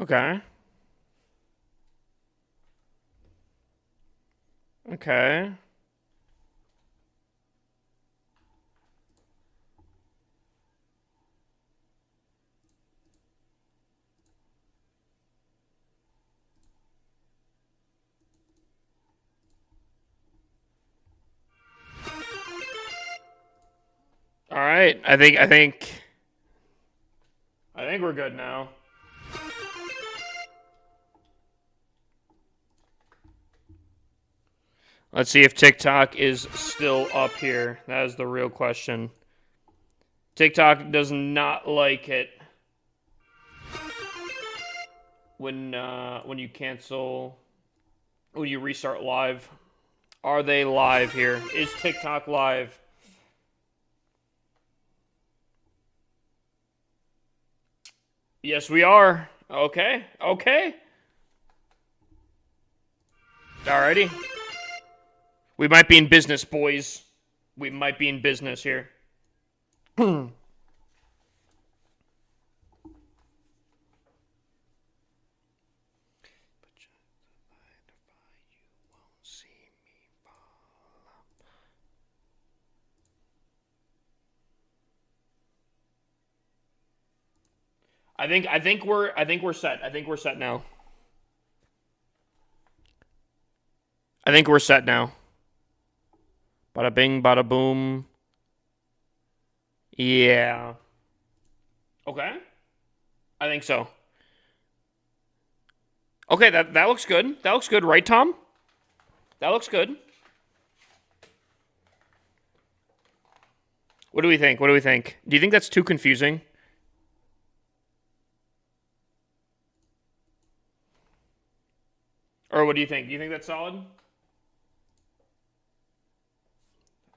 Okay. Okay. All right. I think we're good now. Let's see if TikTok is still up here. That is the real question. TikTok does not like it when you cancel, when you restart live. Are they live here? Is TikTok live? Yes, we are. Okay. Okay. Alrighty. We might be in business, boys. We might be in business here. I think we're set. I think we're set now. I think we're set now. Bada bing, bada boom. Yeah. Okay. I think so. Okay, that looks good. That looks good, right, Tom? That looks good. What do we think? What do we think? Do you think that's too confusing? Or what do you think? Do you think that's solid?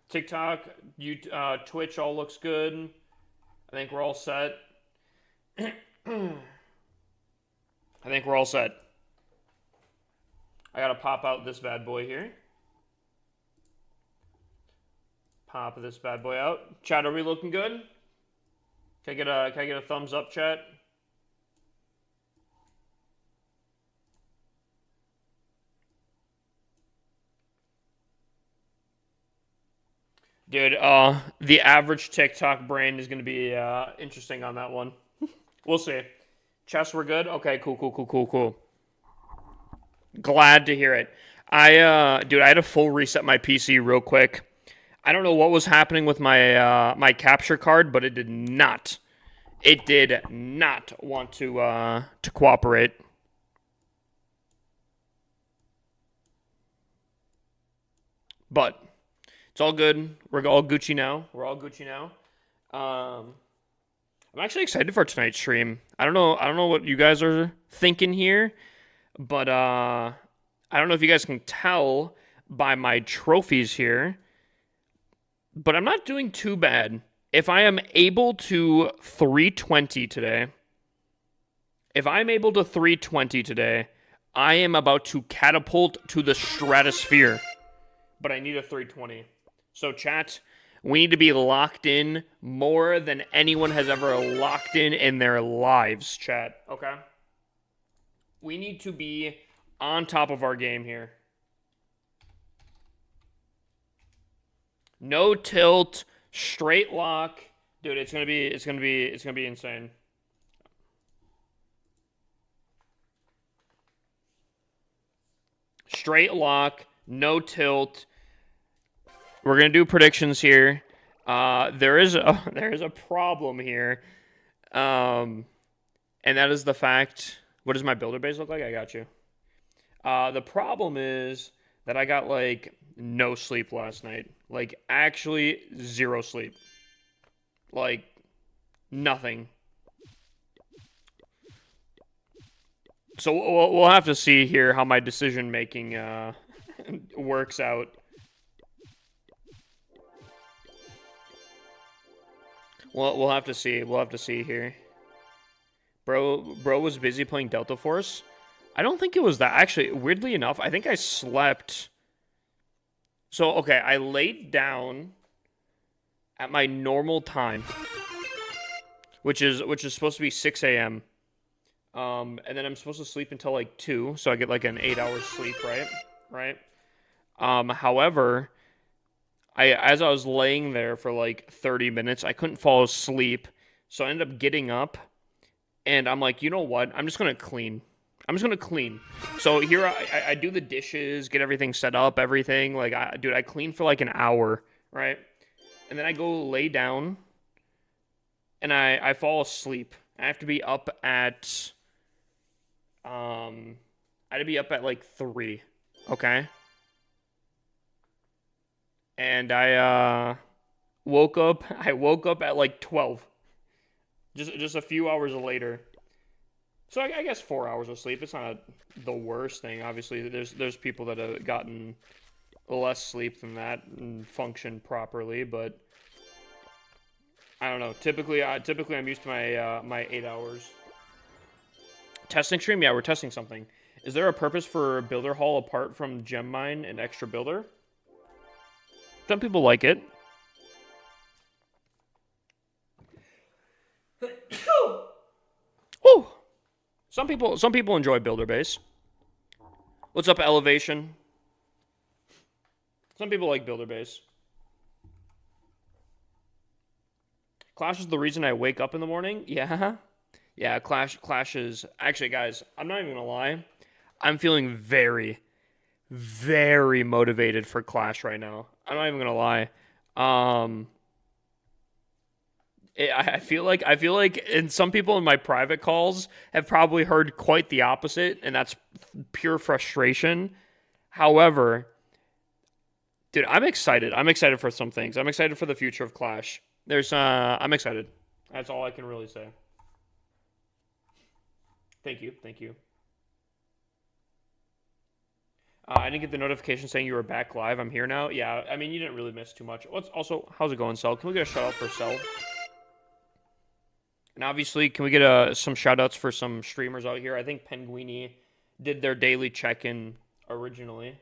TikTok, Twitch all looks good. I think we're all set. I think we're all set. I gotta pop out this bad boy here. Pop this bad boy out. Chat, are we looking good? Can I get a thumbs up, chat? Dude, the average TikTok brain is gonna be interesting on that one. We'll see. Chess, we're good. Okay, cool, cool, cool, cool, cool. Glad to hear it. Dude, I had to full reset my PC real quick. I don't know what was happening with my capture card, but it did not. It did not want to cooperate. But it's all good. We're all Gucci now. We're all Gucci now. Um, I'm actually excited for tonight's stream. I don't know. I don't know what you guys are thinking here, but I don't know if you guys can tell by my trophies here, but I'm not doing too bad. If I am able to 320 today, if I'm able to 320 today, I am about to catapult to the stratosphere. But I need a 320. So, chat, we need to be locked in more than anyone has ever locked in their lives, chat. Okay? We need to be on top of our game here. No tilt, straight lock. Dude, it's gonna be insane. Straight lock, no tilt. We're gonna do predictions here. There is a problem here, and that is the fact. What does my builder base look like? I got you. The problem is that I got like no sleep last night. Like actually zero sleep. Like nothing. So we'll have to see here how my decision making works out. We'll have to see. We'll have to see here. Bro was busy playing Delta Force. I don't think it was that. Actually, weirdly enough, I think I slept. So okay, I laid down at my normal time, which is supposed to be 6 a.m. And then I'm supposed to sleep until like 2, so I get like an 8 hours sleep, right? Right. However, as I was laying there for like 30 minutes, I couldn't fall asleep, so I ended up getting up, and I'm like, you know what? I'm just gonna clean. I'm just gonna clean. So here I do the dishes, get everything set up, everything. Like, dude, I clean for like an hour, right? And then I go lay down, and I fall asleep. I have to be up at I had to be up at like 3, okay? And woke up. I woke up at like 12, just a few hours later. So I guess 4 hours of sleep. It's not the worst thing. Obviously, there's people that have gotten less sleep than that and function properly, but I don't know. Typically I'm used to my 8 hours. Testing stream? Yeah, we're testing something. Is there a purpose for Builder Hall apart from Gem Mine and Extra Builder? Some people like it. Woo! Some people enjoy Builder Base. What's up, Elevation? Some people like Builder Base. Clash is the reason I wake up in the morning? Yeah. Yeah, Clash is... Actually, guys, I'm not even gonna lie. I'm feeling very, very motivated for Clash right now. I'm not even gonna lie. I feel like and some people in my private calls have probably heard quite the opposite, and that's pure frustration. However, dude, I'm excited. I'm excited for some things. I'm excited for the future of Clash. I'm excited. That's all I can really say. Thank you, thank you. I didn't get the notification saying you were back live. I'm here now. Yeah, I mean, you didn't really miss too much. How's it going, Cell? Can we get a shout out for Cell? And obviously, can we get some shout outs for some streamers out here? I think Penguini did their daily check-in originally.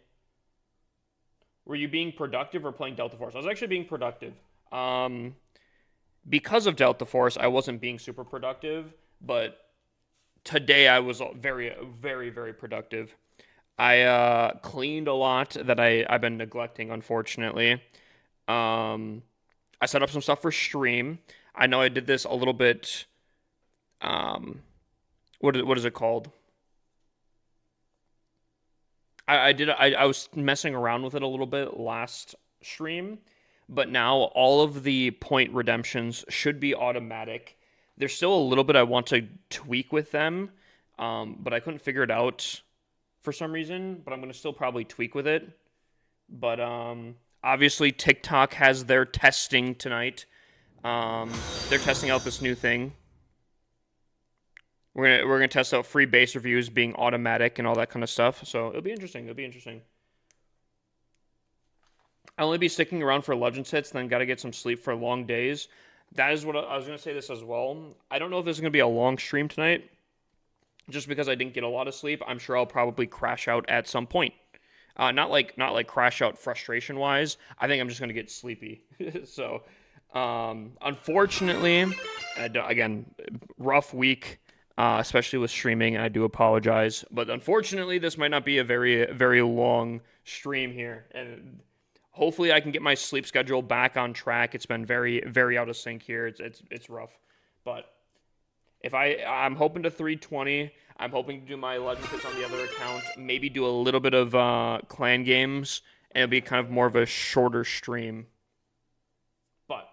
Were you being productive or playing Delta Force? I was actually being productive. Because of Delta Force, I wasn't being super productive, but today I was very, very, very productive. I cleaned a lot that I've been neglecting, unfortunately. I set up some stuff for stream. I know I did this a little bit. What is it called? I was messing around with it a little bit last stream, but now all of the point redemptions should be automatic. There's still a little bit I want to tweak with them, but I couldn't figure it out for some reason, but I'm going to still probably tweak with it. But obviously TikTok has their testing tonight. They're testing out this new thing. We're gonna test out free base reviews being automatic and all that kind of stuff. So it'll be interesting. It'll be interesting. I'll only be sticking around for Legends hits, then gotta get some sleep for long days. That is what I was gonna say this as well. I don't know if this is gonna be a long stream tonight, just because I didn't get a lot of sleep. I'm sure I'll probably crash out at some point. Not like crash out frustration wise. I think I'm just gonna get sleepy. So, unfortunately, again, rough week. Especially with streaming, and I do apologize. But unfortunately, this might not be a very, very long stream here. And hopefully I can get my sleep schedule back on track. It's been very, very out of sync here. It's rough. But if I'm hoping to 320. I'm hoping to do my Legend Hits on the other account. Maybe do a little bit of clan games. And it'll be kind of more of a shorter stream. But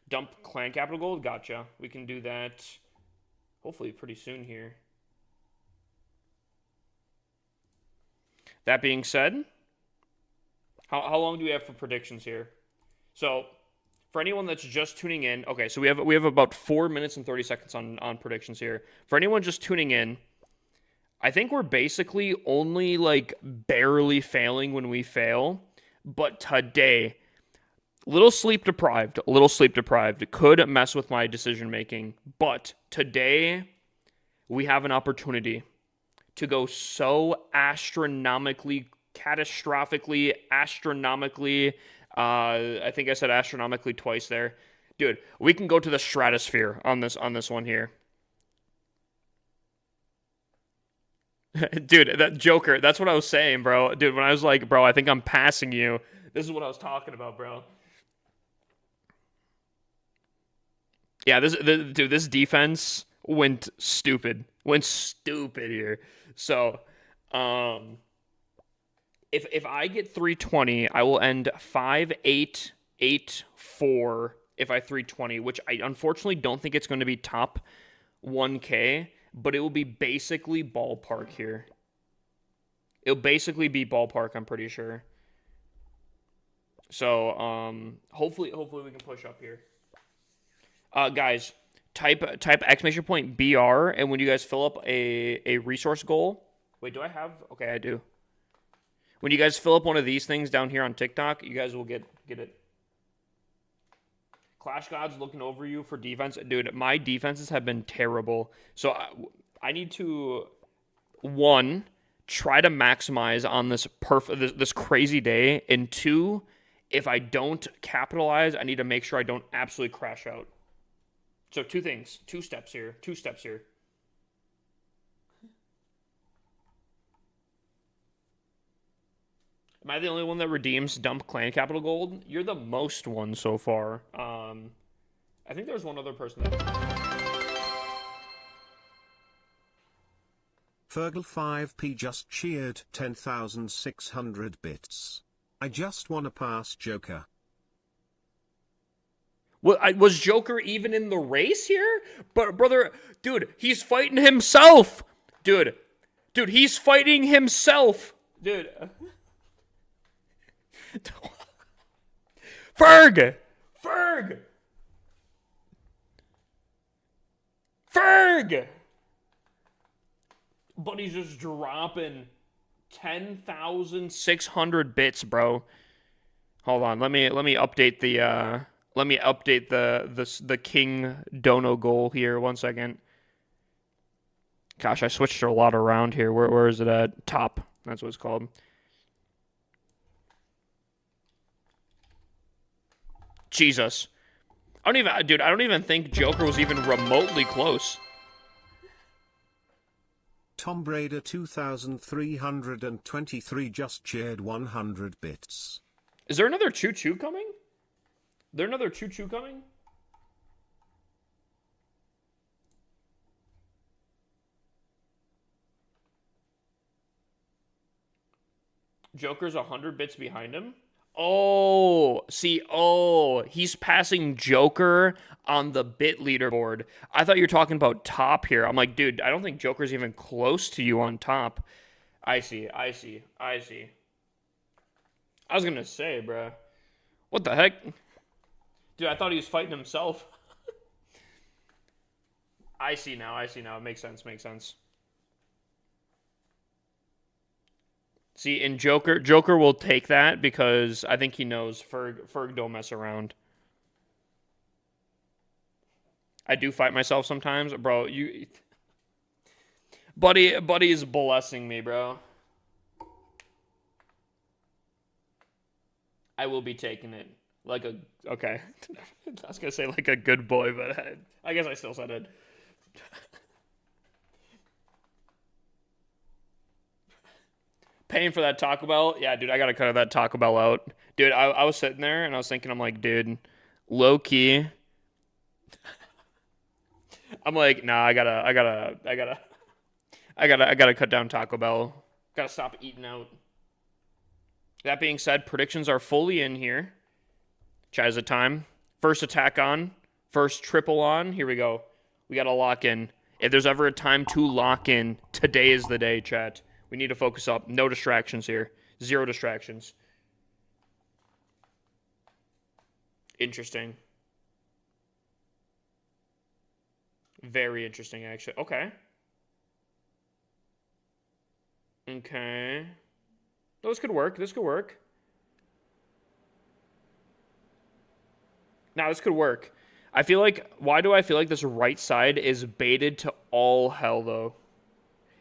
dump clan capital gold? Gotcha. We can do that hopefully pretty soon here. That being said, how long do we have for predictions here? So, for anyone that's just tuning in, okay, so we have about 4 minutes and 30 seconds on predictions here. For anyone just tuning in, I think we're basically only like barely failing when we fail, but today, little sleep deprived, could mess with my decision making. But today, we have an opportunity to go so catastrophically, I think I said astronomically twice there. Dude, we can go to the stratosphere on this one here. Dude, that Joker, that's what I was saying, bro. Dude, when I was like, bro, I think I'm passing you. This is what I was talking about, bro. Yeah, dude, this defense went stupid. Went stupid here. So, um, if I get 320, I will end 5,884 if I 320, which I unfortunately don't think it's going to be top 1K, but it will be basically ballpark here. It'll basically be ballpark, I'm pretty sure. So, hopefully we can push up here. Guys, type exclamation point BR, and when you guys fill up a resource goal, wait, do I have? Okay, I do. When you guys fill up one of these things down here on TikTok, you guys will get it. Clash Gods looking over you for defense, dude. My defenses have been terrible, so I need to try to maximize on this crazy day, and two, if I don't capitalize, I need to make sure I don't absolutely crash out. So two steps here. Am I the only one that redeems dump clan capital gold? You're the most one so far. I think there's one other person that... Fergal5p just cheered 10,600 bits. I just wanna pass Joker. Was Joker even in the race here? But brother, dude, he's fighting himself. Dude, he's fighting himself. Dude. Ferg! But he's just dropping 10,600 bits, bro. Hold on, let me update the the King Dono goal here. 1 second. Gosh, I switched a lot around here. Where is it at? Top. That's what it's called. Jesus. I don't even think Joker was even remotely close. Tom Brady 2,323 just cheered 100 bits. Is there another choo-choo coming? Joker's 100 bits behind him. He's passing Joker on the bit leaderboard. I thought you were talking about top here. I'm like, dude, I don't think Joker's even close to you on top. I see. I was gonna say, bruh. What the heck? Dude, I thought he was fighting himself. I see now. It makes sense. See, and Joker will take that because I think he knows Ferg don't mess around. I do fight myself sometimes, bro. Buddy is blessing me, bro. I will be taking it okay. I was gonna say like a good boy, but I guess I still said it. Paying for that Taco Bell? Yeah, dude, I gotta cut that Taco Bell out. Dude, I was sitting there and I was thinking, I'm like, dude, low key. I'm like, nah, I gotta cut down Taco Bell. Gotta stop eating out. That being said, predictions are fully in here. Chat is a time. First attack on. First triple on. Here we go. We gotta lock in. If there's ever a time to lock in, today is the day, chat. We need to focus up. No distractions here. 0 distractions. Interesting. Very interesting, actually. Okay. No, this could work. Now, this could work. I feel like... Why do I feel like this right side is baited to all hell, though?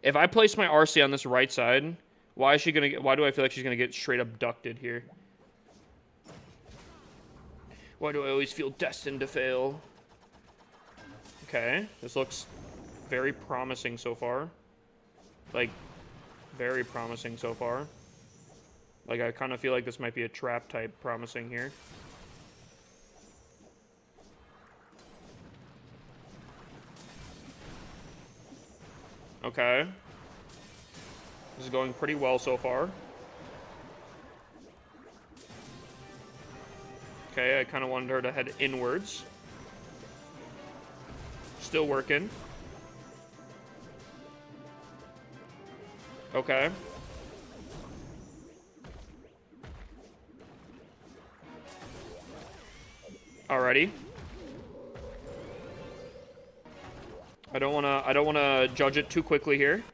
If I place my RC on this right side, why do I feel like she's gonna get straight abducted here? Why do I always feel destined to fail? Okay, this looks very promising so far. Like, Very promising so far. Like, I kind of feel like this might be a trap type promising here. Okay. This is going pretty well so far. Okay, I kind of wanted her to head inwards. Still working. Okay. Alrighty. I don't wanna judge it too quickly here.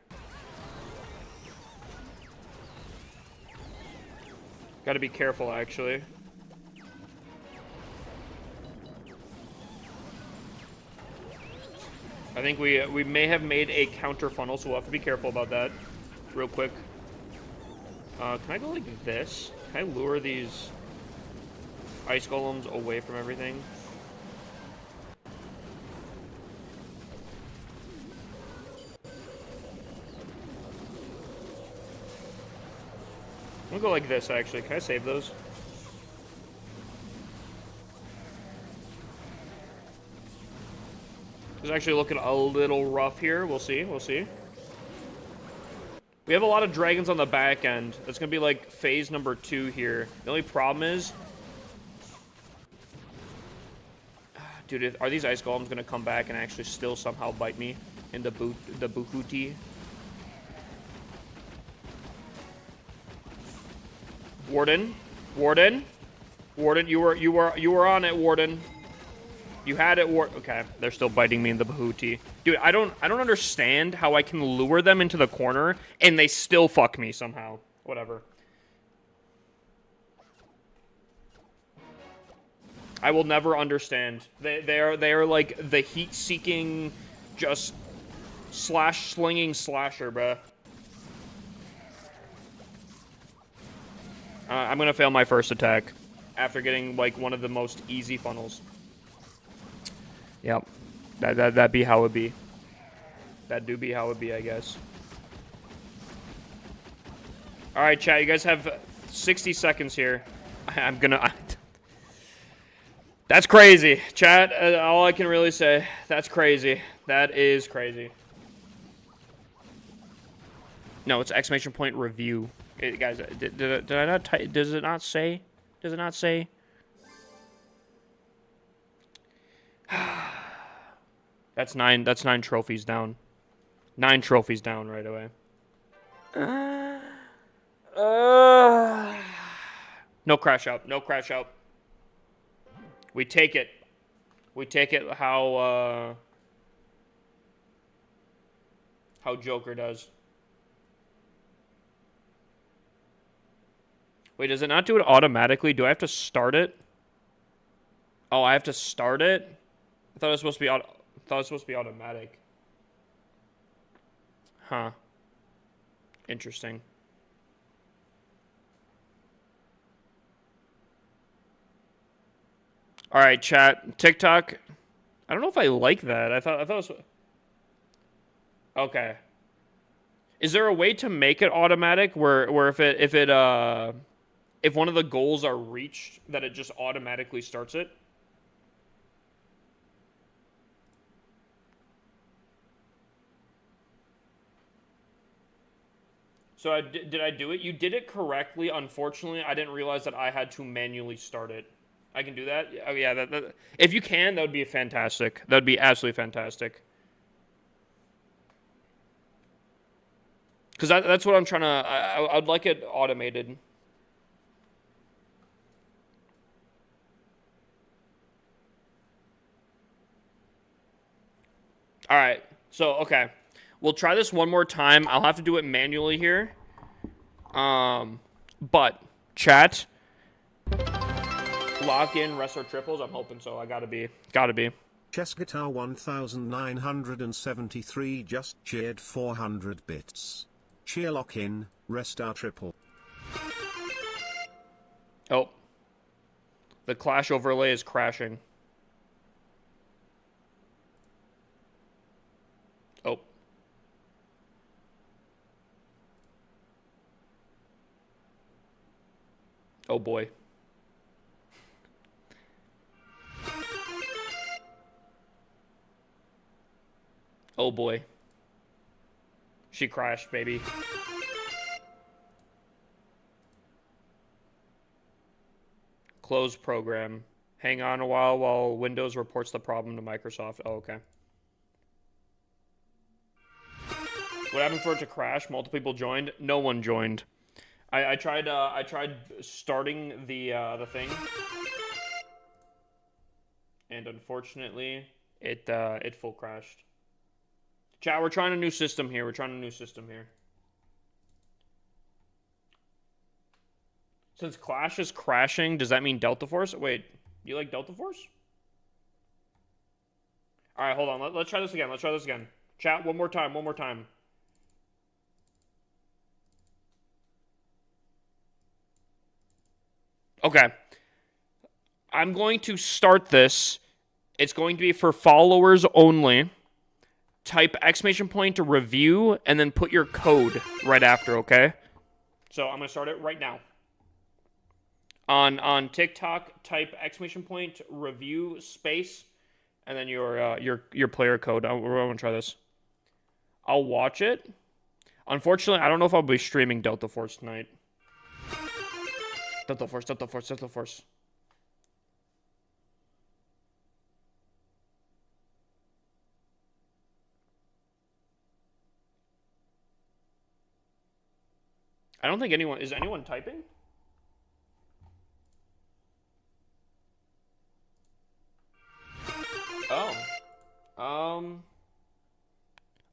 Gotta be careful, actually. I think we may have made a counter funnel, so we'll have to be careful about that. Real quick. Can I go like this? Can I lure these ice golems away from everything? I'm gonna go like this, actually. Can I save those? It's actually looking a little rough here. We'll see. We'll see. We have a lot of dragons on the back end. That's going to be like phase number 2 here. The only problem is... Dude, are these ice golems going to come back and actually still somehow bite me in the Buhuti? Warden? Warden? Warden, you were on it, Warden. You had it, okay, they're still biting me in the Bahuti. Dude, I don't understand how I can lure them into the corner and they still fuck me somehow. Whatever. I will never understand. They are like the heat-seeking, just slinging slasher, bruh. I'm gonna fail my first attack after getting like one of the most easy funnels. Yep. That be how it be. That do be how it be, I guess. Alright, chat, you guys have 60 seconds here. I'm gonna... That's crazy. Chat, all I can really say. That's crazy. That is crazy. No, it's exclamation point review. Guys, did I not type... Does it not say? Does it not say? That's nine trophies down. 9 trophies down right away. No crash out. No crash out. We take it. We take it how Joker does. Wait, does it not do it automatically? Do I have to start it? Oh, I have to start it? I thought it was supposed to be automatic. Huh. Interesting. All right, chat. TikTok. I don't know if I like that. I thought it was... Okay. Is there a way to make it automatic where if one of the goals are reached that it just automatically starts it? So did I do it? You did it correctly. Unfortunately, I didn't realize that I had to manually start it. I can do that? Oh, yeah. That if you can, that would be fantastic. That would be absolutely fantastic. Because that's what I'm trying to... I'd like it automated. All right. So, okay. We'll try this one more time. I'll have to do it manually here. But, chat... Lock in wrestler triples. I'm hoping so. I gotta be. Chess Guitar 1973 just cheered 400 bits. Cheer lock in, rest our triple. Oh. The Clash overlay is crashing. Oh. Oh boy. Oh boy. She crashed, baby. Close program. Hang on a while Windows reports the problem to Microsoft. Oh, okay. What happened for it to crash? Multiple people joined. No one joined. I tried starting the thing, and unfortunately, it full crashed. Chat, we're trying a new system here. Since Clash is crashing, does that mean Delta Force? Wait, you like Delta Force? All right, hold on. Let's try this again. Chat, one more time. Okay. I'm going to start this. It's going to be for followers only. Type exclamation point to review and then put your code right after, okay? So I'm going to start it right now. On TikTok, type exclamation point review space and then your player code. I want to try this. I'll watch it. Unfortunately, I don't know if I'll be streaming Delta Force tonight. Delta Force. I don't think is anyone typing?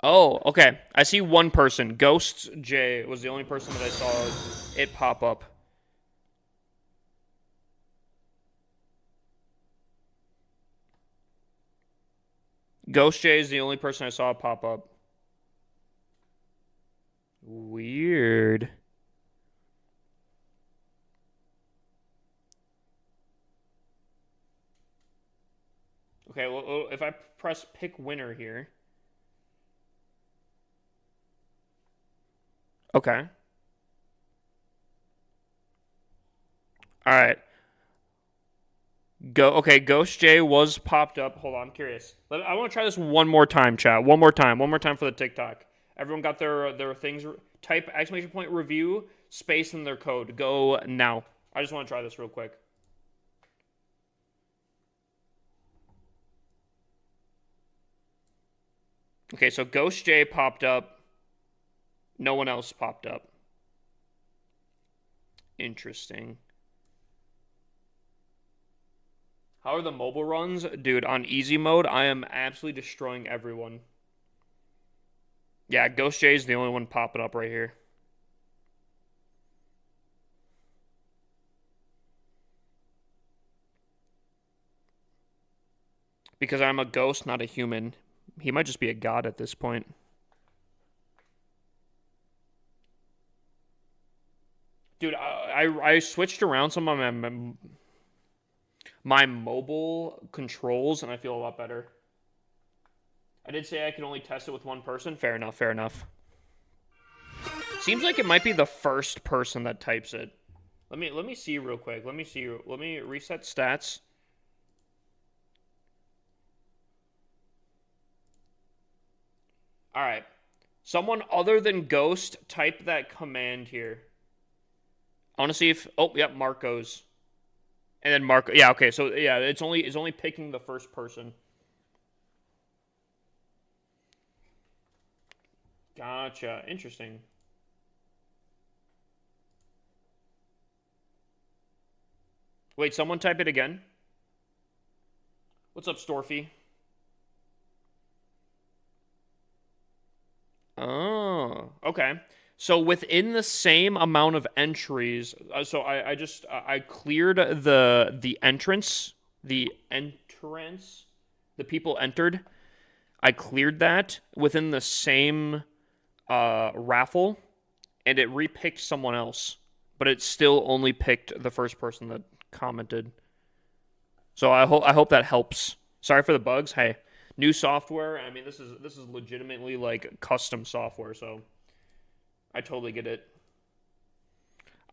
Oh, okay. I see one person. Ghost J was the only person that I saw it pop up. Ghost J is the only person I saw pop up. Weird. Okay, well, if I press pick winner here. Okay. All right. Okay, Ghost J was popped up. Hold on, I'm curious. I want to try this one more time, chat. One more time for the TikTok. Everyone got their things. Type exclamation point review space in their code. Go now. I just want to try this real quick. Okay, so Ghost J popped up. No one else popped up. Interesting. How are the mobile runs? Dude, on easy mode, I am absolutely destroying everyone. Yeah, Ghost J is the only one popping up right here. Because I'm a ghost, not a human. He might just be a god at this point. Dude, I switched around some of my mobile controls, and I feel a lot better. I did say I could only test it with one person. Fair enough. Seems like it might be the first person that types it. Let me see real quick. Let me reset stats. All right. Someone other than Ghost type that command here. I want to see if yep, Marco's. And then Marco. Yeah, okay. So yeah, it's only picking the first person. Gotcha. Interesting. Wait, someone type it again. What's up, Storfy? Oh, okay. So within the same amount of entries, so I cleared the entrance, the people entered. I cleared that within the same raffle, and it repicked someone else, but it still only picked the first person that commented. So I hope that helps. Sorry for the bugs. Hey, new software. I mean, this is legitimately like custom software, so I totally get it.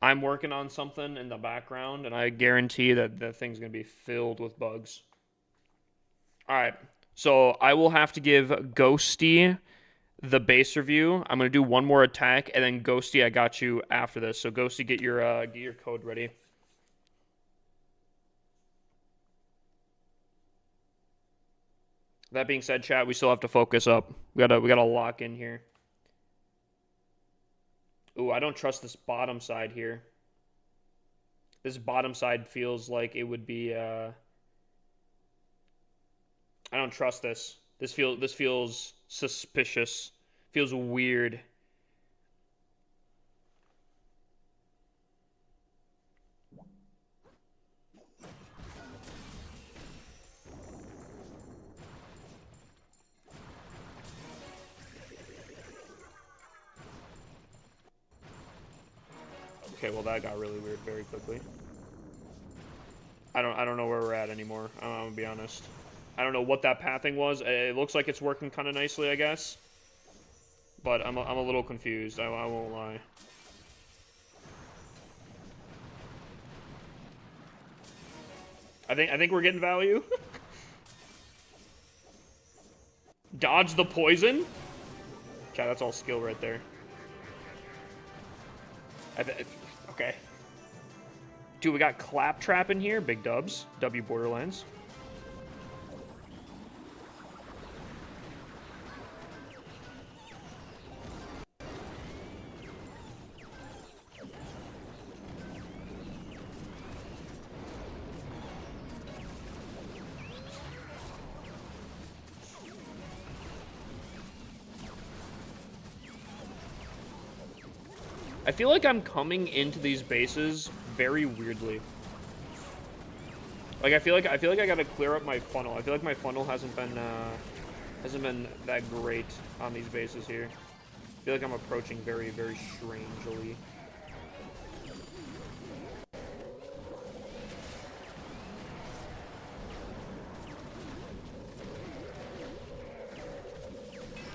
I'm working on something in the background, and I guarantee that the thing's gonna be filled with bugs. All right, so I will have to give Ghosty the base review. I'm gonna do one more attack, and then Ghosty, I got you after this. So Ghosty, get your code ready. That being said, chat, we still have to focus up. We gotta lock in here. Ooh, I don't trust this bottom side here. This bottom side feels like it would be I don't trust this. This feels suspicious. Feels weird. Okay, well that got really weird very quickly. I don't know where we're at anymore. I'm gonna be honest. I don't know what that pathing was. It looks like it's working kind of nicely, I guess. But I'm a little confused. I won't lie. I think we're getting value. Dodge the poison. Okay, that's all skill right there. Okay. Dude, we got Claptrap in here. Big dubs. W Borderlands. I feel like I'm coming into these bases very weirdly. Like I feel like I gotta clear up my funnel. I feel like my funnel hasn't been that great on these bases here. I feel like I'm approaching very, very strangely.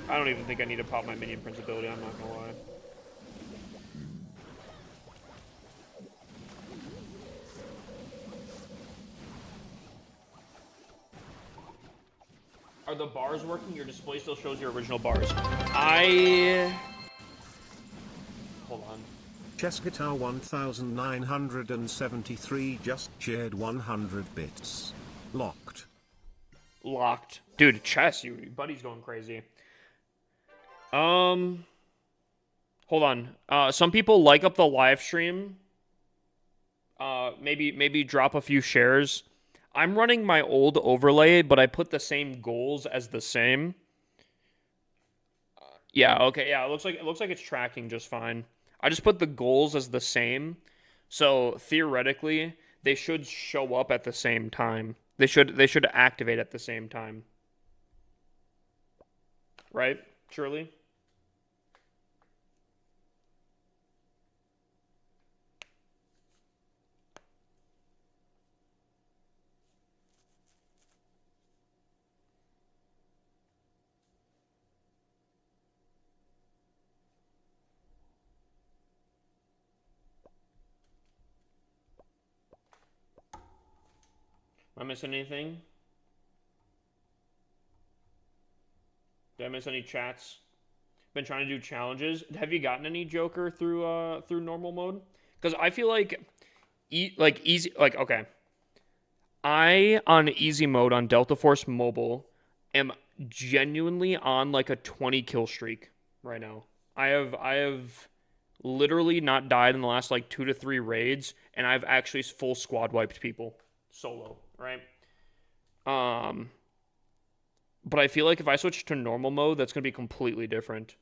I don't even think I need to pop my minion prince ability, I'm not gonna lie. Are the bars working? Your display still shows your original bars. Hold on. Chess Guitar 1973 just shared 100 bits. Locked. Locked. Dude, chess, your buddy's going crazy. Hold on. Some people like up the live stream. Maybe drop a few shares. I'm running my old overlay, but I put the same goals as the same. Yeah, okay, yeah, it looks like it's tracking just fine. I just put the goals as the same. So theoretically, they should show up at the same time. They should activate at the same time. Right? Surely? Am I missing anything? Did I miss any chats? Been trying to do challenges. Have you gotten any Joker through normal mode? Because I feel like easy okay. I on easy mode on Delta Force Mobile am genuinely on like a 20 kill streak right now. I have literally not died in the last like 2 to 3 raids, and I've actually full squad wiped people solo, right? Um but I feel like if I switch to normal mode, that's going to be completely different.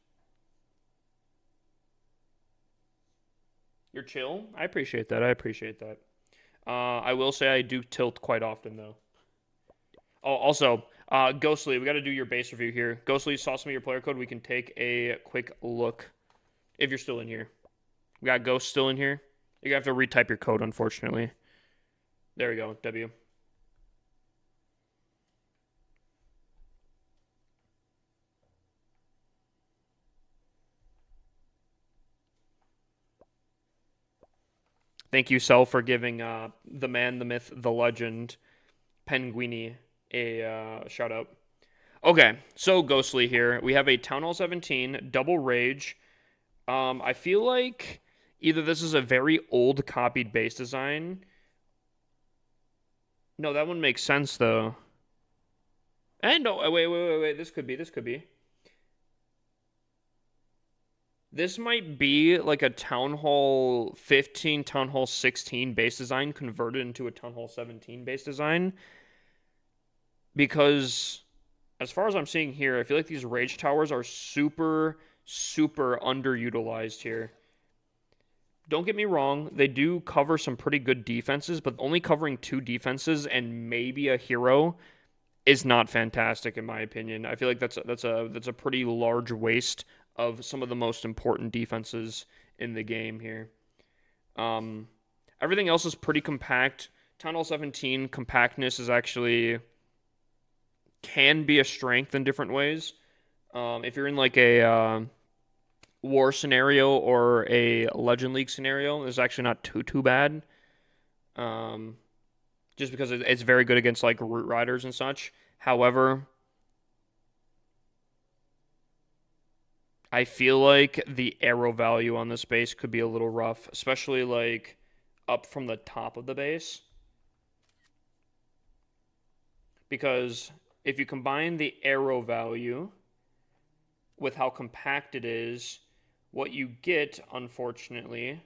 You're chill? I appreciate that. I appreciate that. I will say I do tilt quite often, though. Oh, also, Ghostly, we got to do your base review here. Ghostly, toss me your player code. We can take a quick look if you're still in here. We got Ghost still in here. You're going to have to retype your code, unfortunately. There we go, W. Thank you, Cell, for giving the man, the myth, the legend, Penguini a shout out. Okay, so Ghostly here. We have a Town Hall 17 Double Rage. I feel like either this is a very old copied base design. No, that one makes sense though. And no, wait. This could be. This could be. This might be like a Town Hall 15, Town Hall 16 base design converted into a Town Hall 17 base design. Because as far as I'm seeing here, I feel like these Rage Towers are super, super underutilized here. Don't get me wrong, they do cover some pretty good defenses, but only covering 2 defenses and maybe a hero is not fantastic in my opinion. I feel like that's a pretty large waste of some of the most important defenses in the game here. Everything else is pretty compact. Town Hall 17 compactness is actually can be a strength in different ways. If you're in like a war scenario or a Legend League scenario, it's actually not too bad. Just because it's very good against like root riders and such. However, I feel like the arrow value on this base could be a little rough, especially like up from the top of the base. Because if you combine the arrow value with how compact it is, what you get, unfortunately,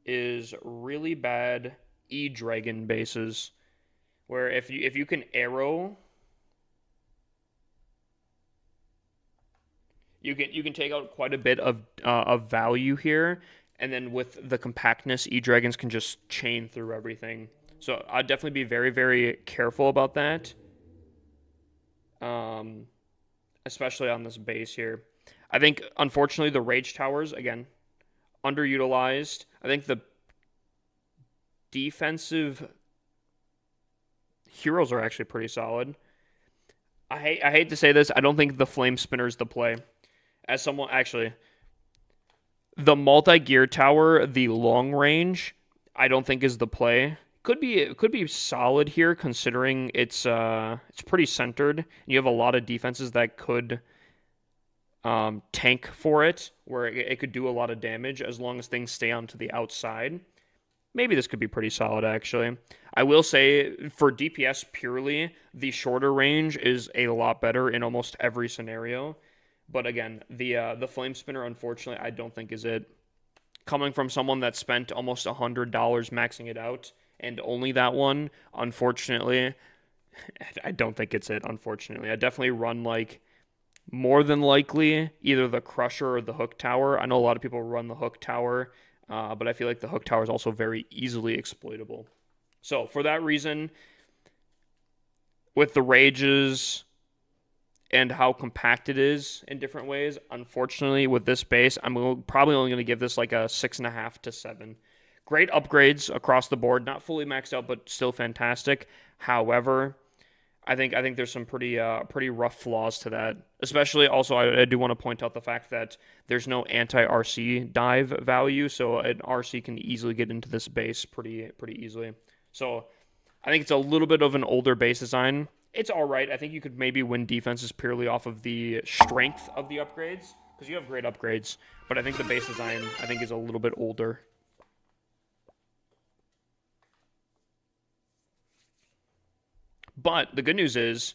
is really bad E-Dragon bases. Where if you can arrow, you can take out quite a bit of value here, and then with the compactness, E-Dragons can just chain through everything. So I'd definitely be very, very careful about that. Especially on this base here. I think, unfortunately, the Rage Towers, again, underutilized. I think the defensive heroes are actually pretty solid. I hate to say this. I don't think the Flame Spinner is the play. As someone, actually, the multi-gear tower, the long range, I don't think is the play. Could be solid here considering it's pretty centered. You have a lot of defenses that could tank for it, where it could do a lot of damage as long as things stay onto the outside. Maybe this could be pretty solid, actually. I will say, for DPS purely, the shorter range is a lot better in almost every scenario. But again, the Flame Spinner, unfortunately, I don't think is it. Coming from someone that spent almost $100 maxing it out, and only that one, unfortunately, I don't think it's it, unfortunately. I definitely run, like, more than likely, either the Crusher or the Hook Tower. I know a lot of people run the Hook Tower, but I feel like the Hook Tower is also very easily exploitable. So, for that reason, with the Rages and how compact it is in different ways, unfortunately, with this base, I'm probably only going to give this like a 6.5 to 7. Great upgrades across the board, not fully maxed out, but still fantastic. However, I think there's some pretty rough flaws to that. Especially, also, I do want to point out the fact that there's no anti-RC dive value, so an RC can easily get into this base pretty easily. So I think it's a little bit of an older base design. It's all right. I think you could maybe win defenses purely off of the strength of the upgrades, because you have great upgrades. But I think the base design, I think, is a little bit older. But the good news is,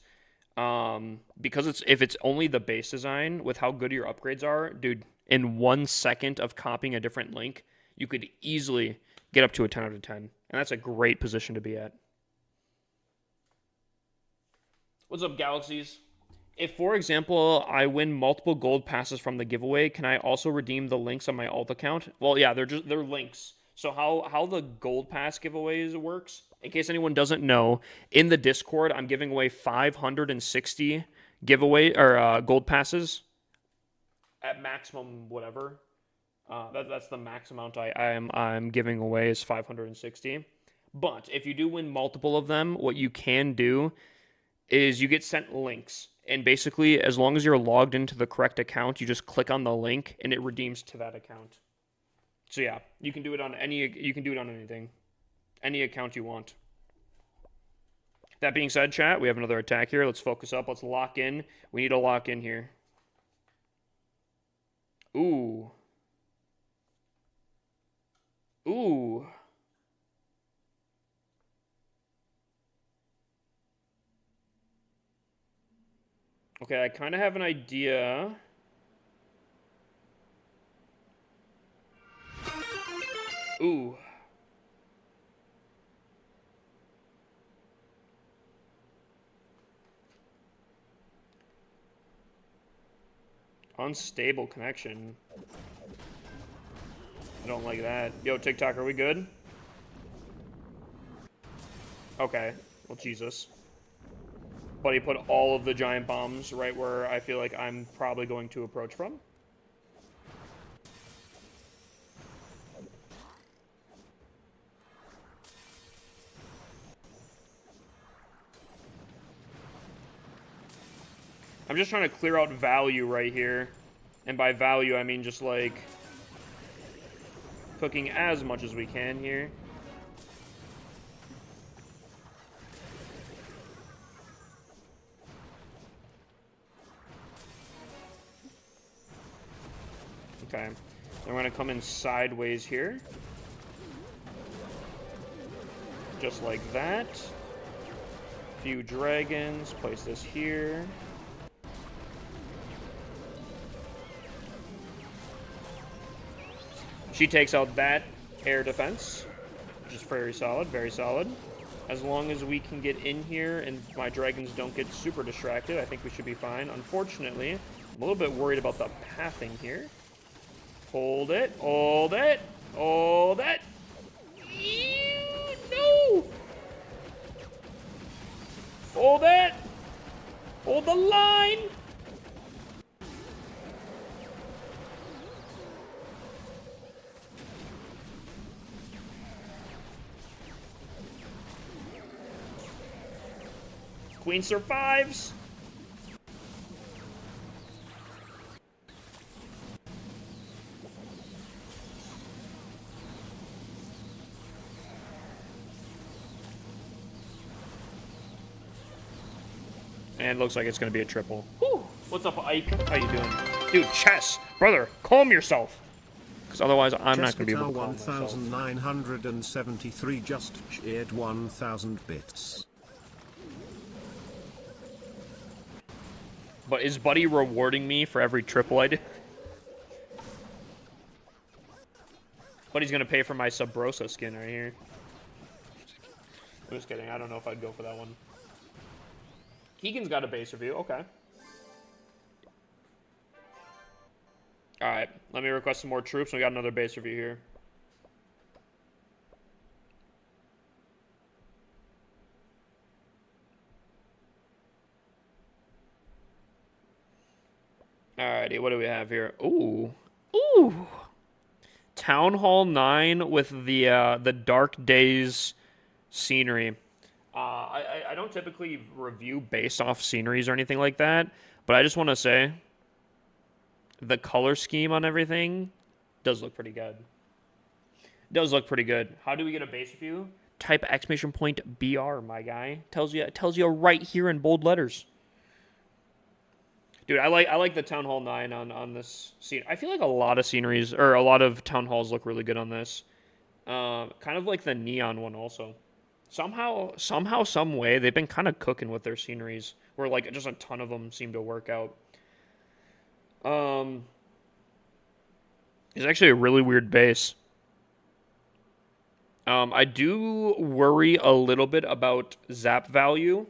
because if it's only the base design with how good your upgrades are, dude, in 1 second of copying a different link, you could easily get up to a 10 out of 10. And that's a great position to be at. What's up, Galaxies? If, for example, I win multiple gold passes from the giveaway, can I also redeem the links on my alt account? Well, yeah, they're links. So how the gold pass giveaways works, in case anyone doesn't know, in the Discord, I'm giving away 560 giveaway or gold passes at maximum whatever. That's the max amount I'm giving away is 560. But if you do win multiple of them, what you can do is you get sent links. And basically, as long as you're logged into the correct account, you just click on the link and it redeems to that account. So yeah, you can do it on anything. Any account you want. That being said, chat, we have another attack here. Let's focus up. Let's lock in. We need to lock in here. Ooh. Ooh. Okay, I kind of have an idea. Ooh. Unstable connection. I don't like that. Yo, TikTok, are we good? Okay. Well, Jesus. But he put all of the giant bombs right where I feel like I'm probably going to approach from. I'm just trying to clear out value right here. And by value, I mean just like cooking as much as we can here. Okay. Then we're going to come in sideways here. Just like that. Few dragons. Place this here. She takes out that air defense, which is very solid, very solid. As long as we can get in here and my dragons don't get super distracted, I think we should be fine. Unfortunately, I'm a little bit worried about the pathing here. Hold it, hold it, hold it. No! Hold it! Hold the line! Queen survives. And looks like it's going to be a triple. Whew. What's up, Ike? How you doing? Dude, chess. Brother, calm yourself. Because otherwise I'm not going to be able to calm myself. 1973 just cheered 1,000 bits. But is Buddy rewarding me for every triple I do? Buddy's going to pay for my Subrosa skin right here. I'm just kidding. I don't know if I'd go for that one. Keegan's got a base review. Okay. Alright. Let me request some more troops. We got another base review here. Alrighty. What do we have here? Ooh. Ooh. Town Hall 9 with the Dark Days scenery. I don't typically review based off sceneries or anything like that, but I just want to say the color scheme on everything does look pretty good. Does look pretty good. How do we get a base review? Type exclamation point BR, my guy. Tells you right here in bold letters. Dude, I like the Town Hall 9 on this scene. I feel like a lot of sceneries or a lot of town halls look really good on this. Kind of like the neon one also. Somehow, some way, they've been kind of cooking with their sceneries, where like just a ton of them seem to work out. It's actually a really weird base. I do worry a little bit about zap value,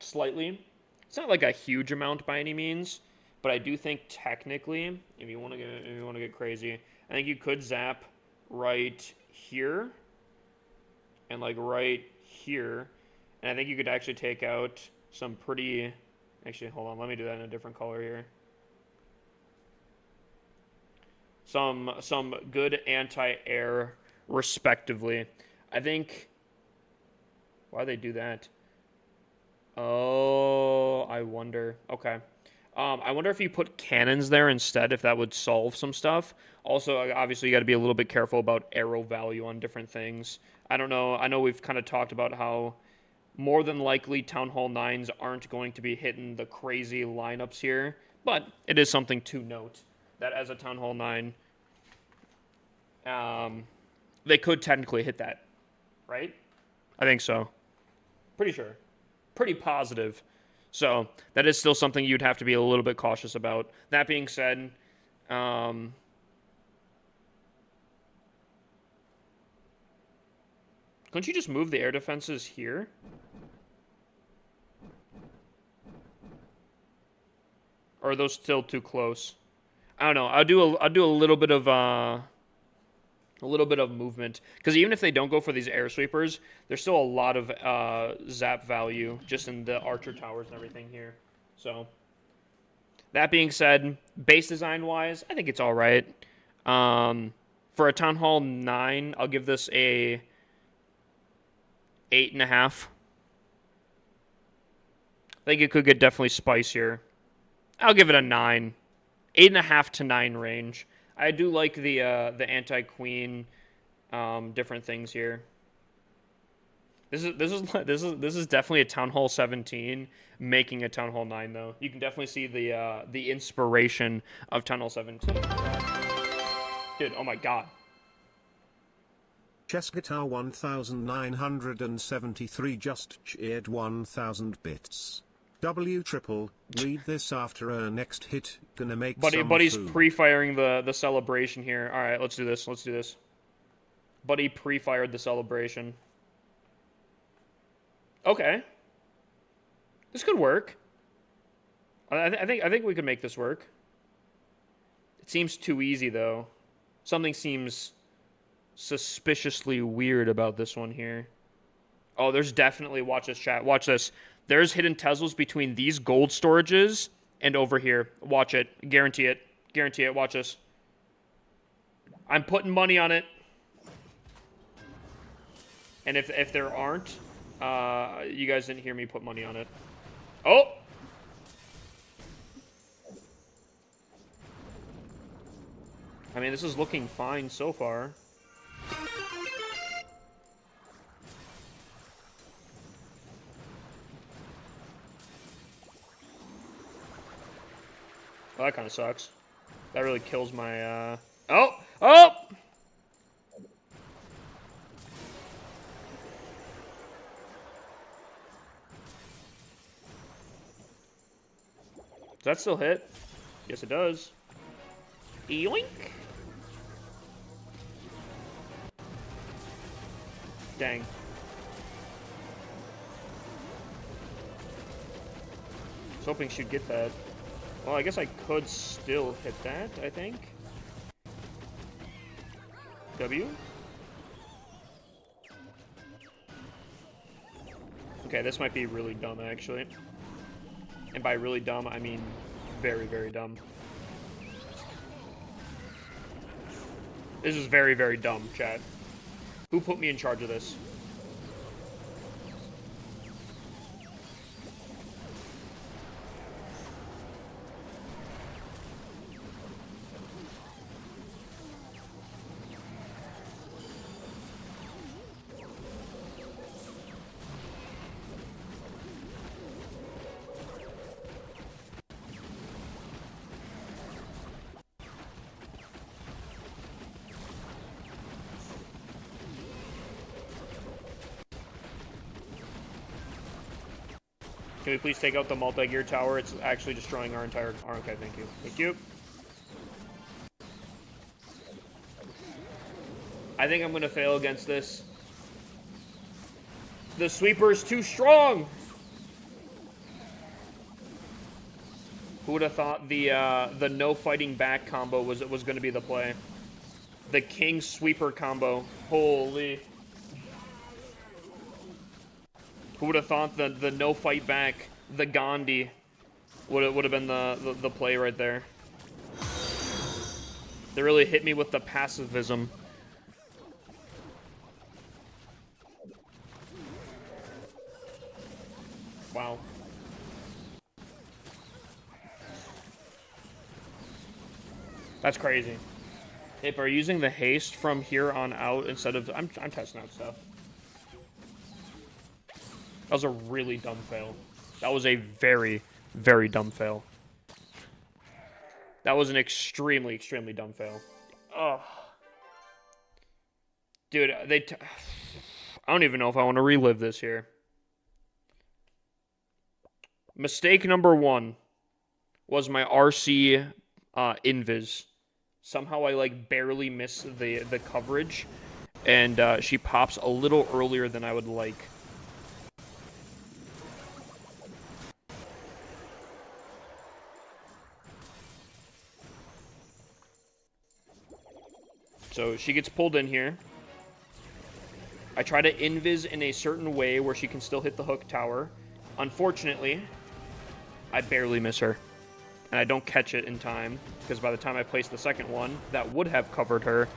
slightly. It's not like a huge amount by any means, but I do think technically, if you want to get crazy, I think you could zap right here. And like right here, and I think you could actually take out some pretty. Actually, hold on. Let me do that in a different color here. Some good anti-air, respectively. I think. Why do they do that? Oh, I wonder. Okay, I wonder if you put cannons there instead, if that would solve some stuff. Also, obviously, you got to be a little bit careful about arrow value on different things. I don't know. I know we've kind of talked about how more than likely Town Hall 9s aren't going to be hitting the crazy lineups here, but it is something to note that as a Town Hall 9, they could technically hit that, right? I think so. Pretty sure. Pretty positive. So that is still something you'd have to be a little bit cautious about. That being said, couldn't you just move the air defenses here? Or are those still too close? I don't know. I'll do a little bit of movement, because even if they don't go for these air sweepers, there's still a lot of zap value just in the archer towers and everything here. So that being said, base design wise, I think it's all right. For a Town Hall 9, I'll give this a 8.5. I think it could get definitely spicier. I'll give it a 9. 8.5 to 9 range. I do like the anti-queen different things here. This is definitely a Town Hall 17 making a Town Hall 9 though. You can definitely see the inspiration of Town Hall 17. Dude, oh my god. Chess Guitar 1973 just cheered 1000 bits. W triple, read this after our next hit, gonna make some Buddy's food. pre-firing the celebration here. Alright, let's do this. Let's do this. Buddy pre-fired the celebration. Okay. This could work. I think we could make this work. It seems too easy though. Something seems suspiciously weird about this one here. Oh, there's definitely, watch this, chat. Watch this. There's hidden Teslas between these gold storages and over here. Watch it. Guarantee it. Guarantee it. Watch this. I'm putting money on it. And if there aren't, you guys didn't hear me put money on it. Oh! I mean, this is looking fine so far. Well, that kind of sucks. That really kills my, Oh! Oh! Does that still hit? Yes, it does. Yoink! Dang. I was hoping she'd get that. Well, I guess I could still hit that, I think. W? Okay, this might be really dumb, actually. And by really dumb, I mean very, very dumb. This is very, very dumb, chat. Who put me in charge of this? Can we please take out the multi-gear tower? It's actually destroying our entire... Okay, thank you. Thank you. I think I'm going to fail against this. The sweeper's too strong! Who would have thought the no fighting back combo was going to be the play? The king sweeper combo. Holy... Who would have thought that the no fight back, the Gandhi, would have been the play right there? They really hit me with the passivism. Wow. That's crazy. If we're using the haste from here on out instead of... I'm testing out stuff. That was a really dumb fail. That was a very, very dumb fail. That was an extremely, extremely dumb fail. Ugh. Dude, I don't even know if I want to relive this here. Mistake number 1 was my RC invis. Somehow I like barely miss the coverage, and she pops a little earlier than I would like. So she gets pulled in here. I try to invis in a certain way where she can still hit the hook tower. Unfortunately, I barely miss her. And I don't catch it in time, because by the time I place the second one, that would have covered her.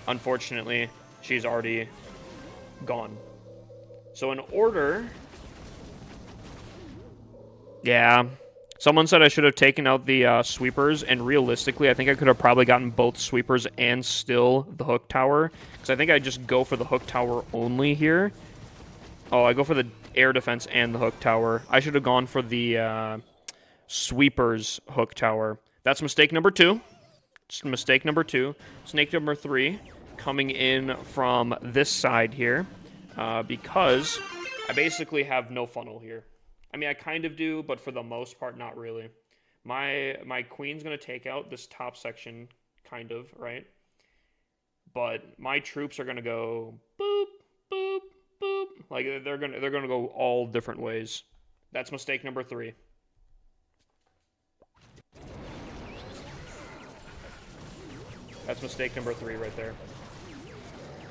Unfortunately, she's already gone. So in order... Yeah. Someone said I should have taken out the sweepers, and realistically, I think I could have probably gotten both sweepers and still the hook tower, because I think I just go for the hook tower only here. Oh, I go for the air defense and the hook tower. I should have gone for the sweepers hook tower. That's mistake number 2. It's mistake number 2. Snake number 3, coming in from this side here, because I basically have no funnel here. I mean, I kind of do, but for the most part, not really. My queen's going to take out this top section, kind of, right? But my troops are going to go boop, boop, boop. Like, they're gonna go all different ways. That's mistake number 3. That's mistake number 3 right there.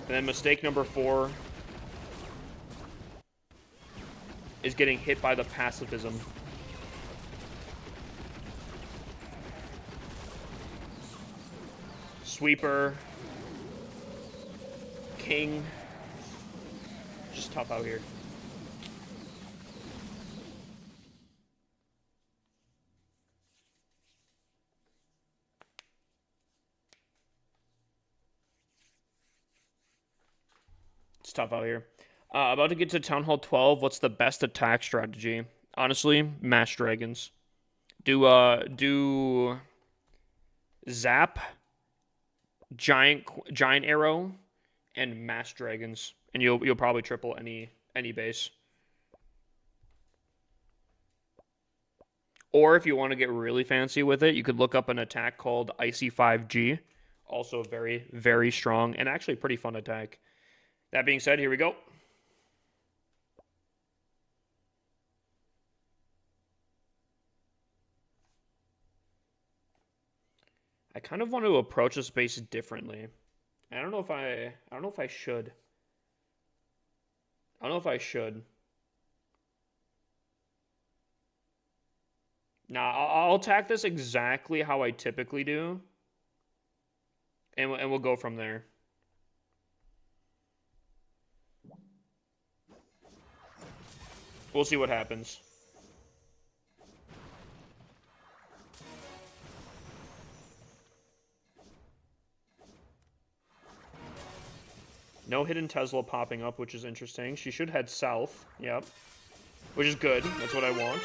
And then mistake number 4 is getting hit by the pacifism. Sweeper. King. Just tough out here. It's tough out here. About to get to Town Hall 12. What's the best attack strategy? Honestly, mash dragons. Do zap, giant arrow, and mash dragons, and you'll probably triple any base. Or if you want to get really fancy with it, you could look up an attack called Icy 5G. Also very, very strong and actually pretty fun attack. That being said, here we go. I kind of want to approach this base differently. I don't know if I should. I don't know if I should. Nah, I'll attack this exactly how I typically do. And we'll go from there. We'll see what happens. No hidden Tesla popping up, which is interesting. She should head south. Yep. Which is good. That's what I want.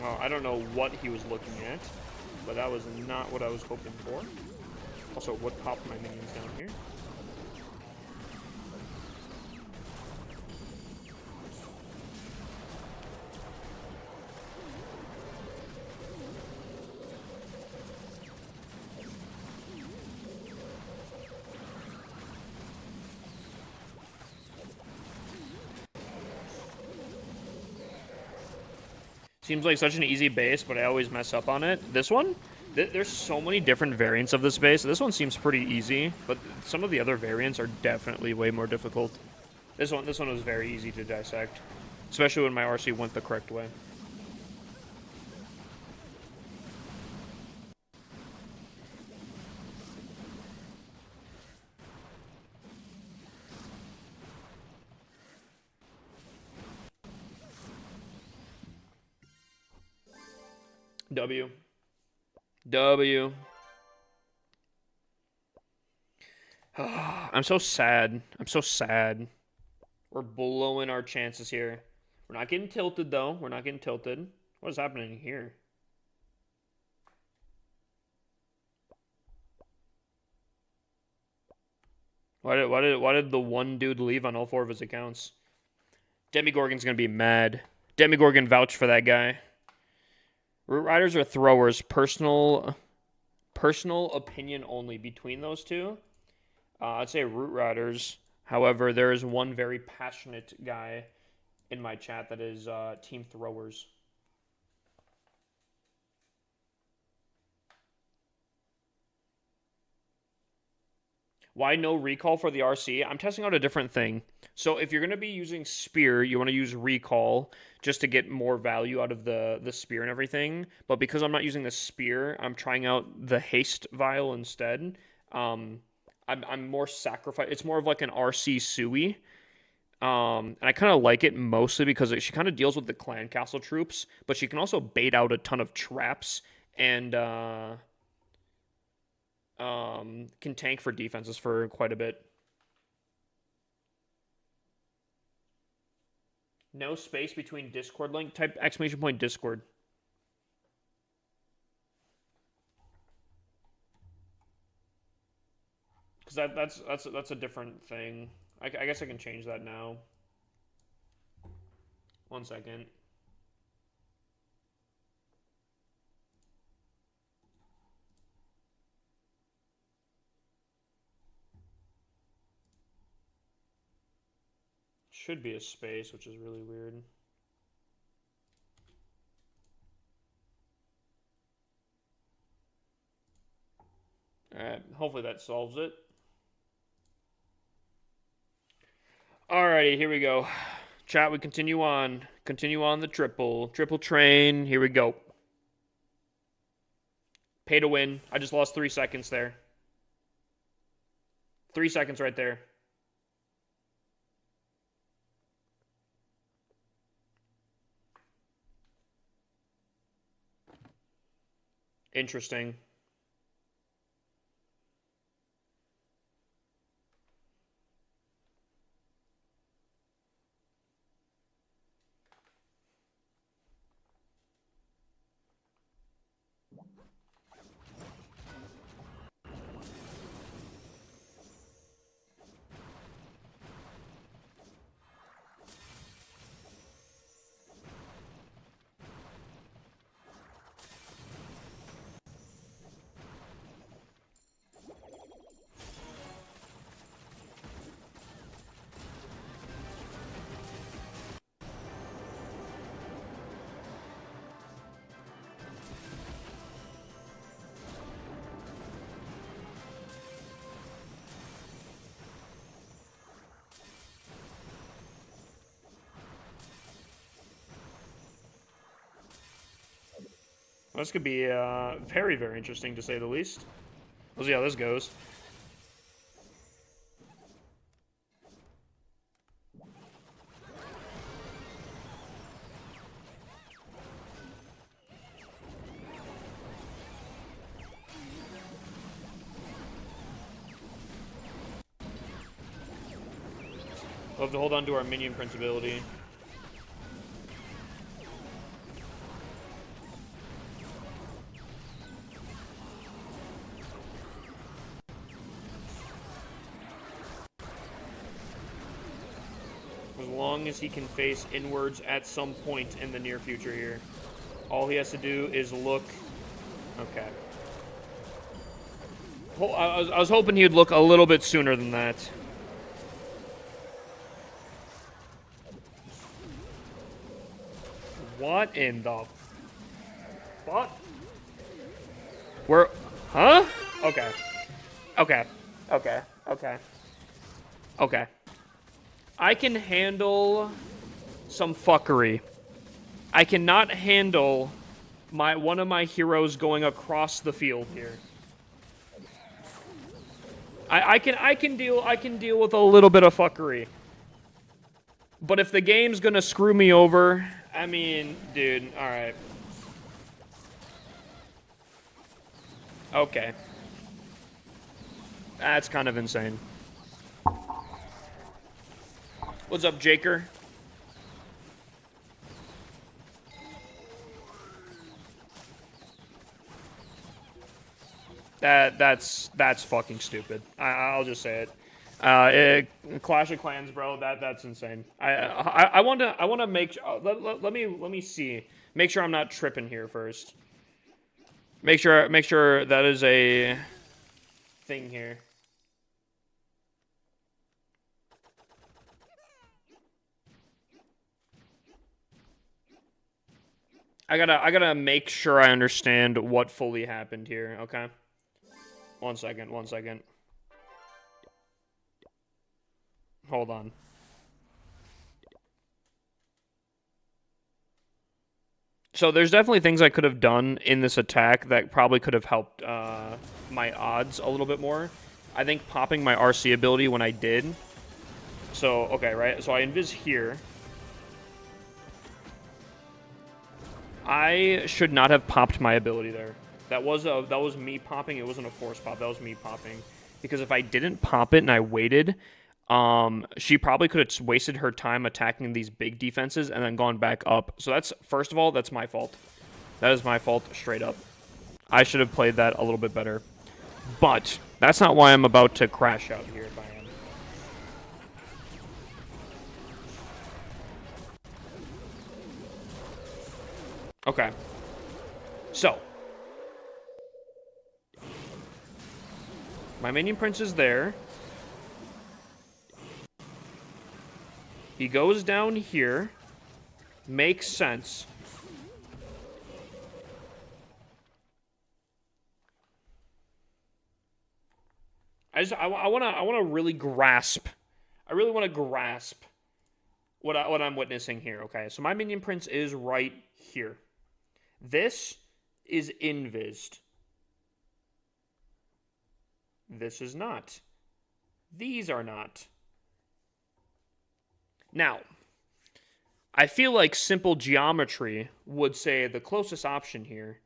Well, I don't know what he was looking at, but that was not what I was hoping for. Also, what popped my minions down here? Seems like such an easy base, but I always mess up on it. This one? There's so many different variants of this base. This one seems pretty easy, but some of the other variants are definitely way more difficult. This one was very easy to dissect, especially when my RC went the correct way. W. W. I'm so sad. I'm so sad. We're blowing our chances here. We're not getting tilted, though. We're not getting tilted. What is happening here? Why did the one dude leave on all 4 of his accounts? Demigorgon's gonna be mad. Demigorgon vouch for that guy. Root Riders or throwers? Personal opinion only between those two. I'd say Root Riders. However, there is one very passionate guy in my chat that is Team Throwers. Why no recall for the RC? I'm testing out a different thing. So if you're going to be using Spear, you want to use recall just to get more value out of the Spear and everything. But because I'm not using the Spear, I'm trying out the Haste Vial instead. I'm more sacrifice. It's more of like an RC Sui. And I kind of like it mostly because she kind of deals with the clan castle troops, but she can also bait out a ton of traps and can tank for defenses for quite a bit. No space between Discord link. Type exclamation point Discord. Because that's a different thing. I guess I can change that now. 1 second. Should be a space, which is really weird. Alright, hopefully that solves it. Alrighty, here we go. Chat, we continue on. Continue on the triple train. Here we go. Pay to win. I just lost 3 seconds there. 3 seconds right there. Interesting. This could be very, very interesting to say the least. We'll see how this goes. We'll have to hold on to our minion prince ability. As long as he can face inwards at some point in the near future here. All he has to do is look... Okay. I was hoping he'd look a little bit sooner than that. What in the fuck? We're... Huh? Okay. Okay. Okay. Okay. Okay. I can handle some fuckery. I cannot handle one of my heroes going across the field here. I can deal with a little bit of fuckery. But if the game's gonna screw me over, I mean, dude, alright. Okay. That's kind of insane. What's up, Jaker? That's fucking stupid. I'll just say it. Clash of Clans, bro. That's insane. I want to make. Let me see. Make sure I'm not tripping here first. Make sure that is a thing here. I gotta make sure I understand what fully happened here. Okay. 1 second. 1 second. Hold on. So there's definitely things I could have done in this attack that probably could have helped my odds a little bit more. I think popping my RC ability when I did. So, okay, right? So I invis here. I should not have popped my ability there. That was me popping. It wasn't a force pop. That was me popping. Because if I didn't pop it and I waited, she probably could have wasted her time attacking these big defenses and then gone back up. So that's, first of all, that's my fault. That is my fault, straight up. I should have played that a little bit better. But that's not why I'm about to crash out here if I am. Okay. So. My minion prince is there. He goes down here. Makes sense. I wanna really grasp. I really want to grasp what I'm witnessing here. Okay, so my minion prince is right here. This is invised. This is not. These are not. Now, I feel like simple geometry would say the closest option here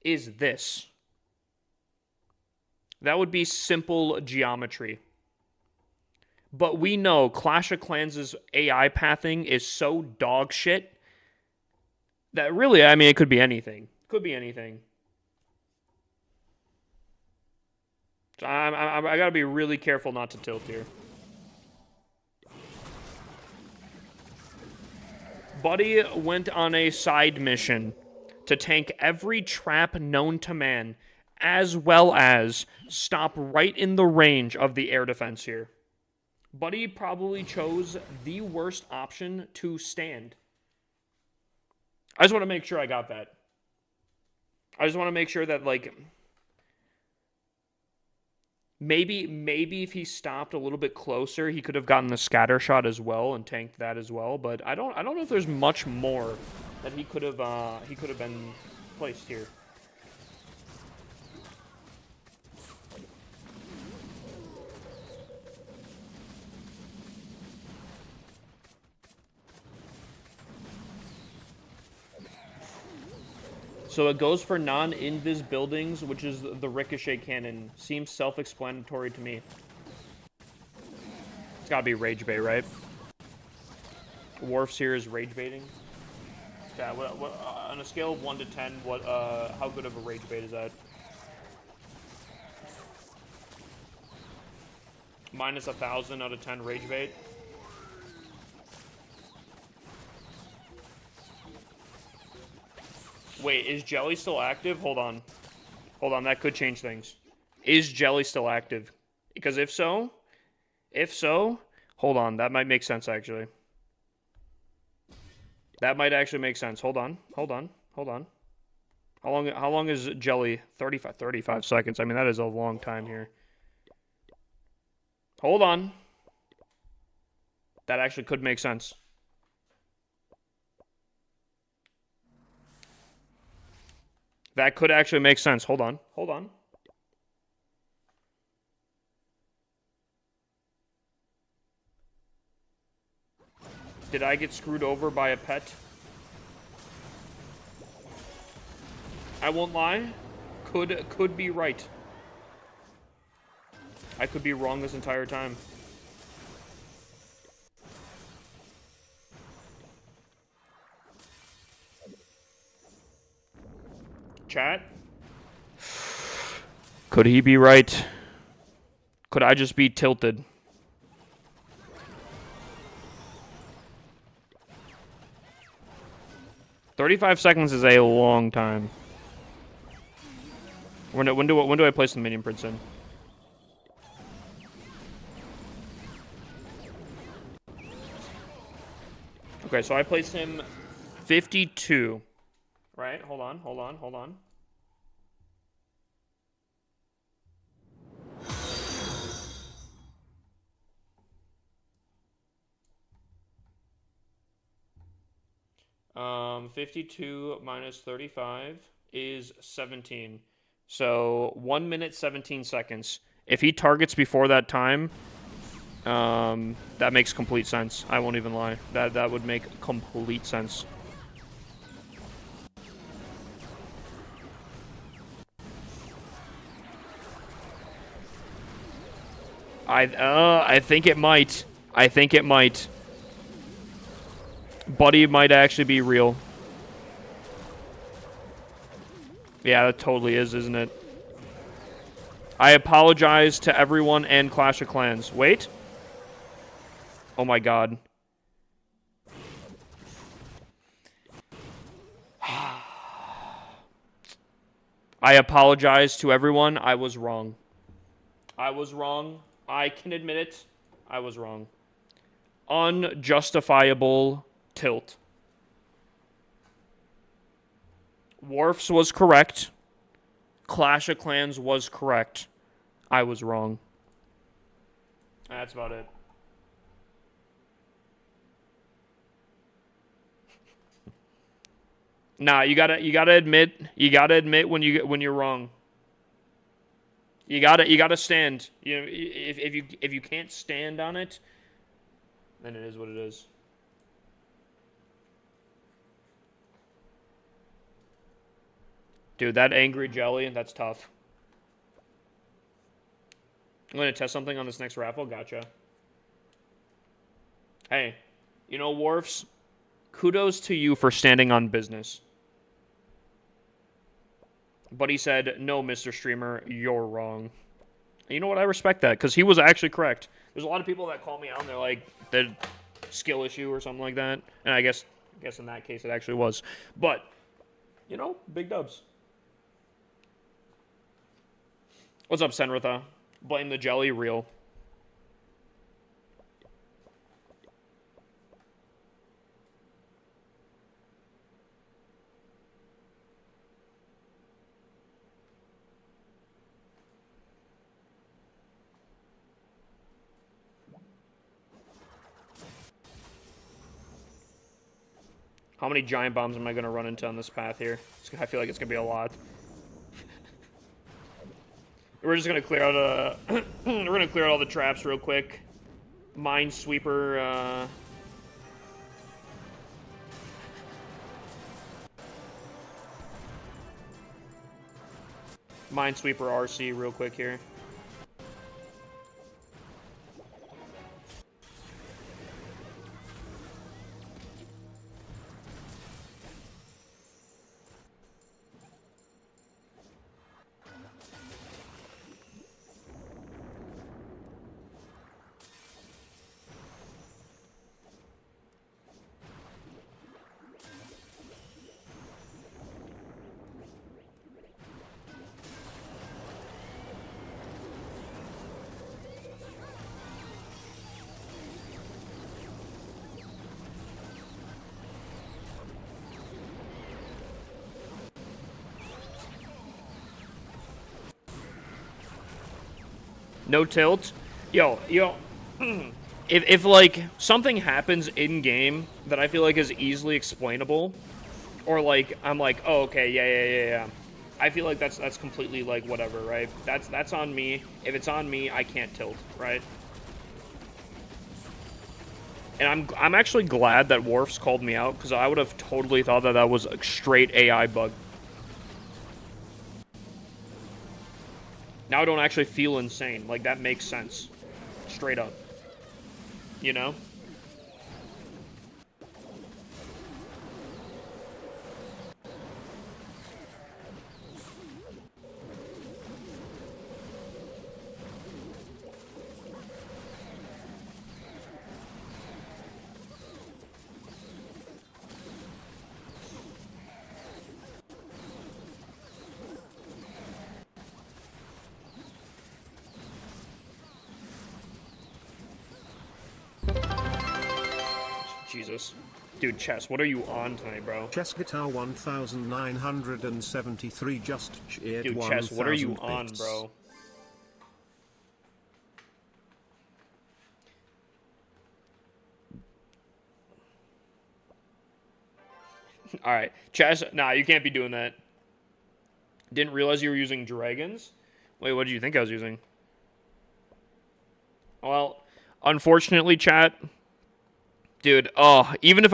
is this. That would be simple geometry. But we know Clash of Clans' AI pathing is so dog shit that really, I mean, it could be anything. Could be anything. So I gotta be really careful not to tilt here. Buddy went on a side mission to tank every trap known to man, as well as stop right in the range of the air defense here. Buddy probably chose the worst option to stand. I just want to make sure I got that. I just want to make sure that, like, maybe if he stopped a little bit closer, he could have gotten the scatter shot as well and tanked that as well. But I don't know if there's much more that he could have been placed here. So it goes for non-invis buildings, which is the ricochet cannon. Seems self-explanatory to me. It's gotta be rage bait, right? Worf's here is rage baiting. Yeah, what, on a scale of 1 to 10, how good of a rage bait is that? Minus 1,000 out of 10 rage bait. Wait, is Jelly still active? Hold on. Hold on, that could change things. Is Jelly still active? Because if so, hold on, that might make sense, actually. That might actually make sense. Hold on. How long is jelly? 35 seconds. I mean, that is a long time here. Hold on. That actually could make sense. That could actually make sense. Hold on. Hold on. Did I get screwed over by a pet? I won't lie. Could be right. I could be wrong this entire time. Chat? Could he be right? Could I just be tilted? "35 seconds is a long time. When do I place the minion prince in? Okay, so I placed him 52. Right? Hold on. 52 minus 35 is 17. So 1 minute 17 seconds. If he targets before that time, that makes complete sense. I won't even lie. That would make complete sense. I think it might. I think it might. Buddy might actually be real. Yeah, that totally is, isn't it? I apologize to everyone and Clash of Clans. Wait. Oh my god. I apologize to everyone. I was wrong. I was wrong. I can admit it. I was wrong. Unjustifiable tilt. Wharfs was correct. Clash of Clans was correct. I was wrong. That's about it. Nah, you gotta admit when you're wrong. You gotta stand. You know, if you can't stand on it, then it is what it is. Dude, that angry jelly, that's tough. I'm gonna test something on this next raffle. Gotcha. Hey, you know, Wharfs, kudos to you for standing on business. But he said, "No, Mr. Streamer, you're wrong." And you know what? I respect that, because he was actually correct. There's a lot of people that call me out and they're like, the skill issue or something like that. And I guess in that case it actually was. But, you know, big dubs. What's up, Senritha? Blame the jelly, real. How many giant bombs am I going to run into on this path here? I feel like it's going to be a lot. We're just going to clear out we're going to clear out all the traps real quick. Minesweeper, Minesweeper RC real quick here. No tilt. Yo. If like something happens in game that I feel like is easily explainable, or like I'm like, oh okay, yeah. I feel like that's completely like whatever, right? That's on me. If it's on me, I can't tilt, right? And I'm actually glad that Worfs called me out, because I would have totally thought that that was a straight AI bug. Now I don't actually feel insane. Like, that makes sense. Straight up. You know? Jesus. Dude, Chess, what are you on tonight, bro? Chess Guitar 1973 just cheered. Dude, Chess, what are you on, bro? Alright. Chess, nah, you can't be doing that. Didn't realize you were using dragons? Wait, what did you think I was using? Well, unfortunately, chat... Dude, even if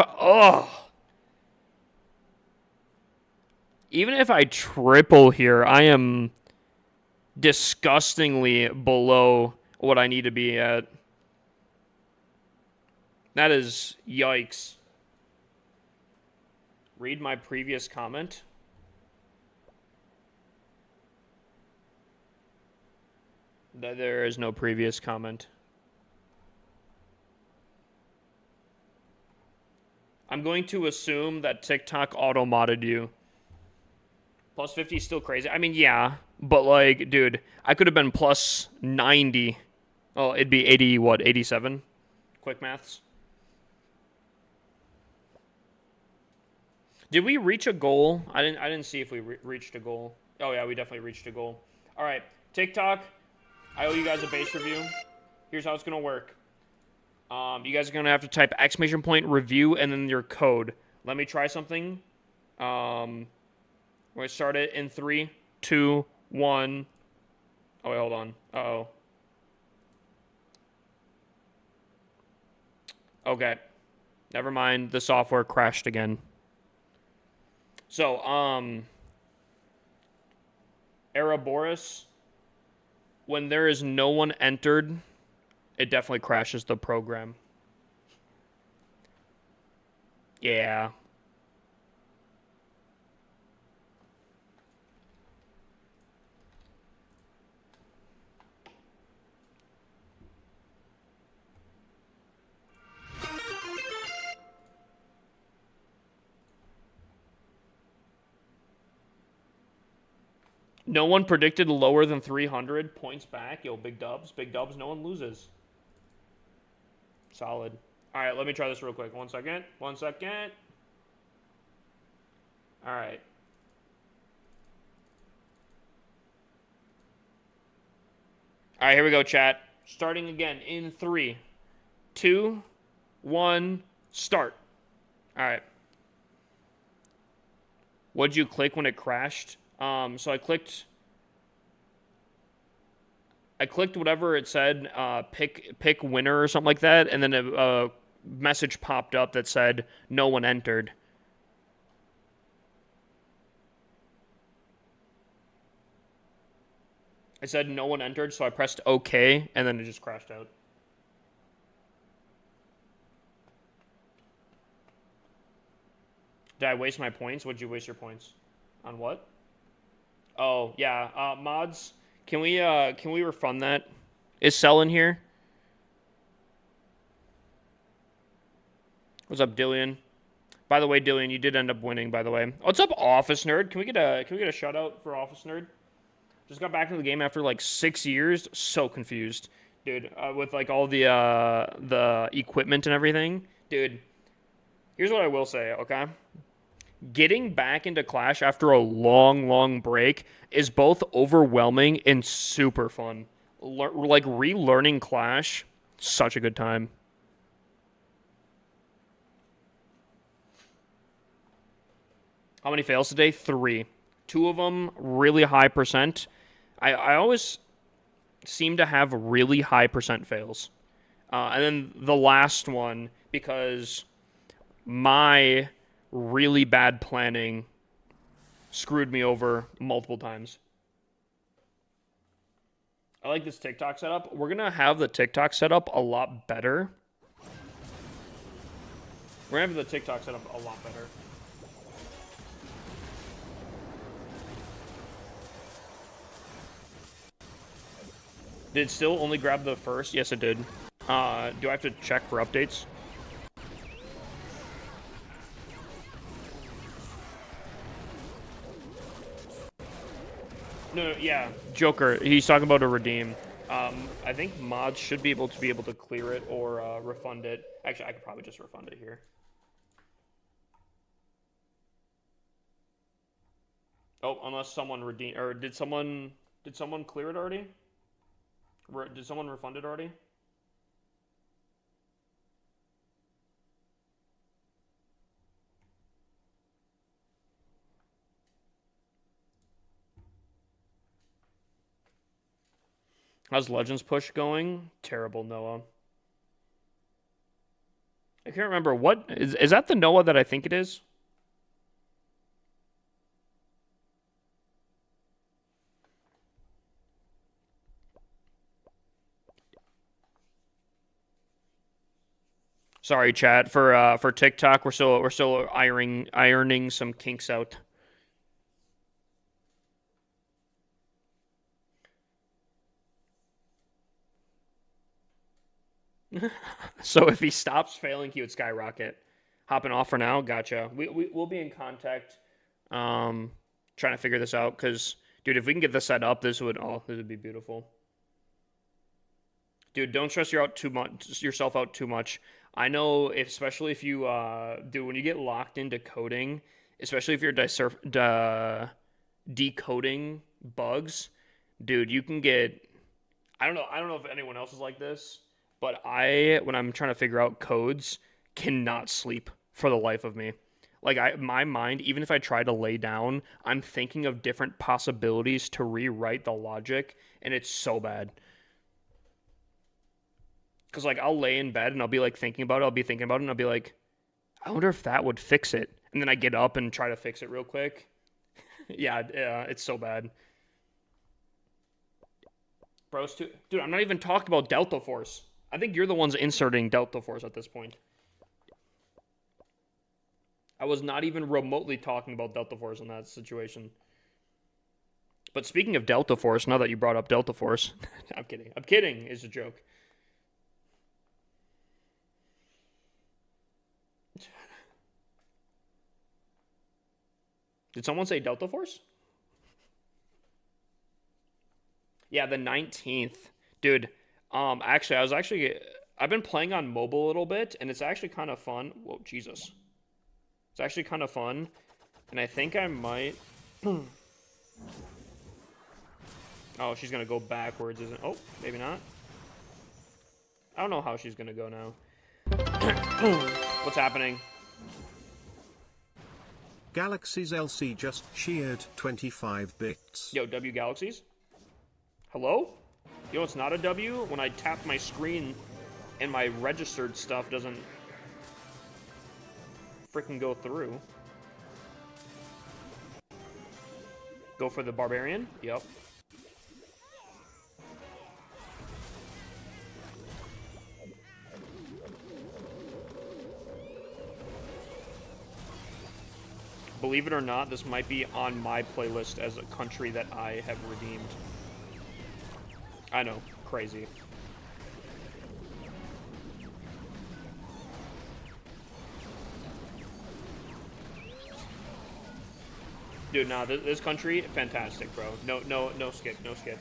I triple here, I am disgustingly below what I need to be at. That is yikes. Read my previous comment. There is no previous comment. I'm going to assume that TikTok auto-modded you. Plus 50 is still crazy. I mean, yeah. But, like, dude, I could have been plus 90. Oh, it'd be 80, what, 87? Quick maths. Did we reach a goal? I didn't see if we reached a goal. Oh, yeah, we definitely reached a goal. All right, TikTok. I owe you guys a base review. Here's how it's going to work. You guys are going to have to type !point review and then your code. Let me try something. We're going to start it in 3, 2, 1. Oh, wait, hold on. Uh-oh. Okay. Never mind. The software crashed again. So, Ouroboros, when there is no one entered, it definitely crashes the program. Yeah. No one predicted lower than 300 points back. Yo, big dubs. Big dubs. No one loses. Solid. All right, let me try this real quick. 1 second. 1 second. All right. All right, here we go, chat. Starting again in 3, 2, 1, start. All right. What'd you click when it crashed? So I clicked whatever it said, pick winner or something like that, and then a message popped up that said no one entered. It said no one entered, so I pressed OK, and then it just crashed out. Did I waste my points? What'd you waste your points? On what? Oh, yeah. Mods, can we refund that? Is Cell in here? What's up, Dillian? By the way, Dillian, you did end up winning, by the way. What's up, Office Nerd? Can we get a shout out for Office Nerd? Just got back into the game after like 6 years. So confused, dude. With like all the equipment and everything, dude. Here's what I will say, okay? Getting back into Clash after a long break is both overwhelming and super fun. like relearning Clash, such a good time. How many fails today? 3. 2 of them really high percent. I always seem to have really high percent fails. And then the last one, because my really bad planning screwed me over multiple times. I like this TikTok setup. We're going to have the TikTok setup a lot better. We're going to have the TikTok setup a lot better. Did it still only grab the first? Yes, it did. Do I have to check for updates? No, yeah, Joker. He's talking about a redeem. I think mods should be able to clear it or refund it. Actually, I could probably just refund it here. Oh, unless someone redeem or did someone clear it already? Did someone refund it already? How's Legends Push going? Terrible, Noah. I can't remember. What is that the Noah that I think it is? Sorry, chat. For TikTok, we're still ironing some kinks out. So if he stops failing, he would skyrocket. Hopping off for now. Gotcha. We'll be in contact. Trying to figure this out because, dude, if we can get this set up, this would be beautiful. Dude, don't stress yourself out too much. I know, especially if you dude, when you get locked into coding, especially if you're decoding bugs, dude, you can get. I don't know if anyone else is like this, but when I'm trying to figure out codes, cannot sleep for the life of me. Like my mind, even if I try to lay down, I'm thinking of different possibilities to rewrite the logic, and it's so bad. Because, like, I'll lay in bed and I'll be, like, thinking about it. I'll be thinking about it and I'll be like, I wonder if that would fix it. And then I get up and try to fix it real quick. Yeah, it's so bad. Bros, too. Dude, I'm not even talking about Delta Force. I think you're the ones inserting Delta Force at this point. I was not even remotely talking about Delta Force in that situation. But speaking of Delta Force, now that you brought up Delta Force, I'm kidding. I'm kidding. It's a joke. Did someone say Delta Force? Yeah, the 19th. Dude, actually, I've been playing on mobile a little bit, and it's actually kind of fun. Whoa, Jesus. It's actually kind of fun, and I think I might... Oh, she's going to go backwards, isn't... Oh, maybe not. I don't know how she's going to go now. What's happening? Galaxy's LC just cheered 25 bits. Yo, W Galaxies? Hello? Yo, it's not a W when I tap my screen and my registered stuff doesn't freaking go through. Go for the barbarian? Yep. Believe it or not, this might be on my playlist as a country that I have redeemed. I know, crazy. Dude, nah, this country, fantastic, bro. No skip, no skip.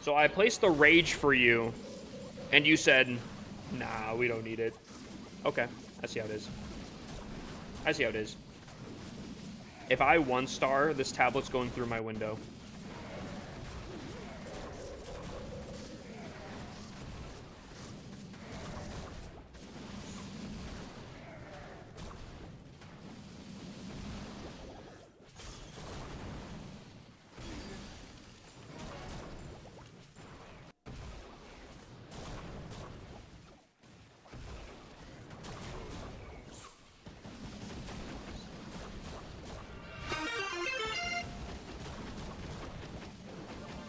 So I placed the rage for you, and you said, nah, we don't need it. Okay, I see how it is. I see how it is. If I 1-star, this tablet's going through my window.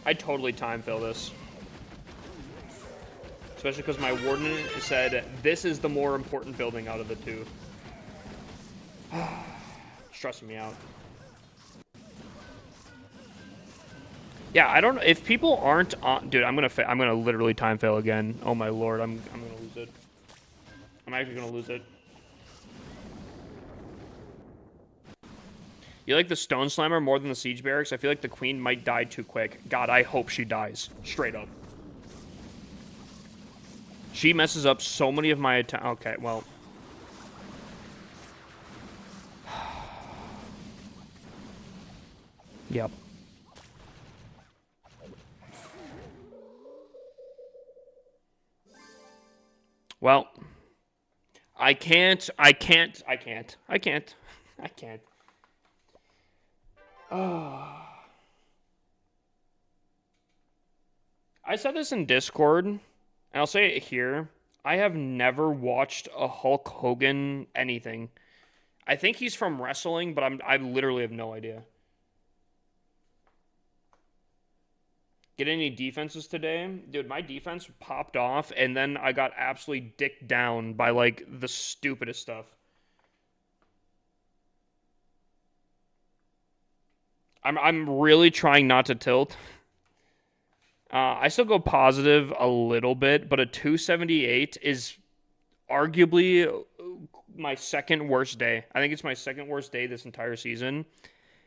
I totally time fail this. Especially because my warden said this is the more important building out of the two. Stressing me out. Yeah, I don't. If people aren't on, dude, I'm gonna literally time fail again. Oh my lord, I'm gonna lose it. I'm actually gonna lose it. You like the Stone Slammer more than the Siege Barracks? I feel like the Queen might die too quick. God, I hope she dies. Straight up. She messes up so many of my attacks. Okay, well. Yep. Well. I can't. Oh. I said this in Discord, and I'll say it here. I have never watched a Hulk Hogan anything. I think he's from wrestling, but I literally have no idea. Get any defenses today? Dude, my defense popped off, and then I got absolutely dicked down by, like, the stupidest stuff. I'm really trying not to tilt. I still go positive a little bit, but a 278 is arguably my second worst day. I think it's my second worst day this entire season.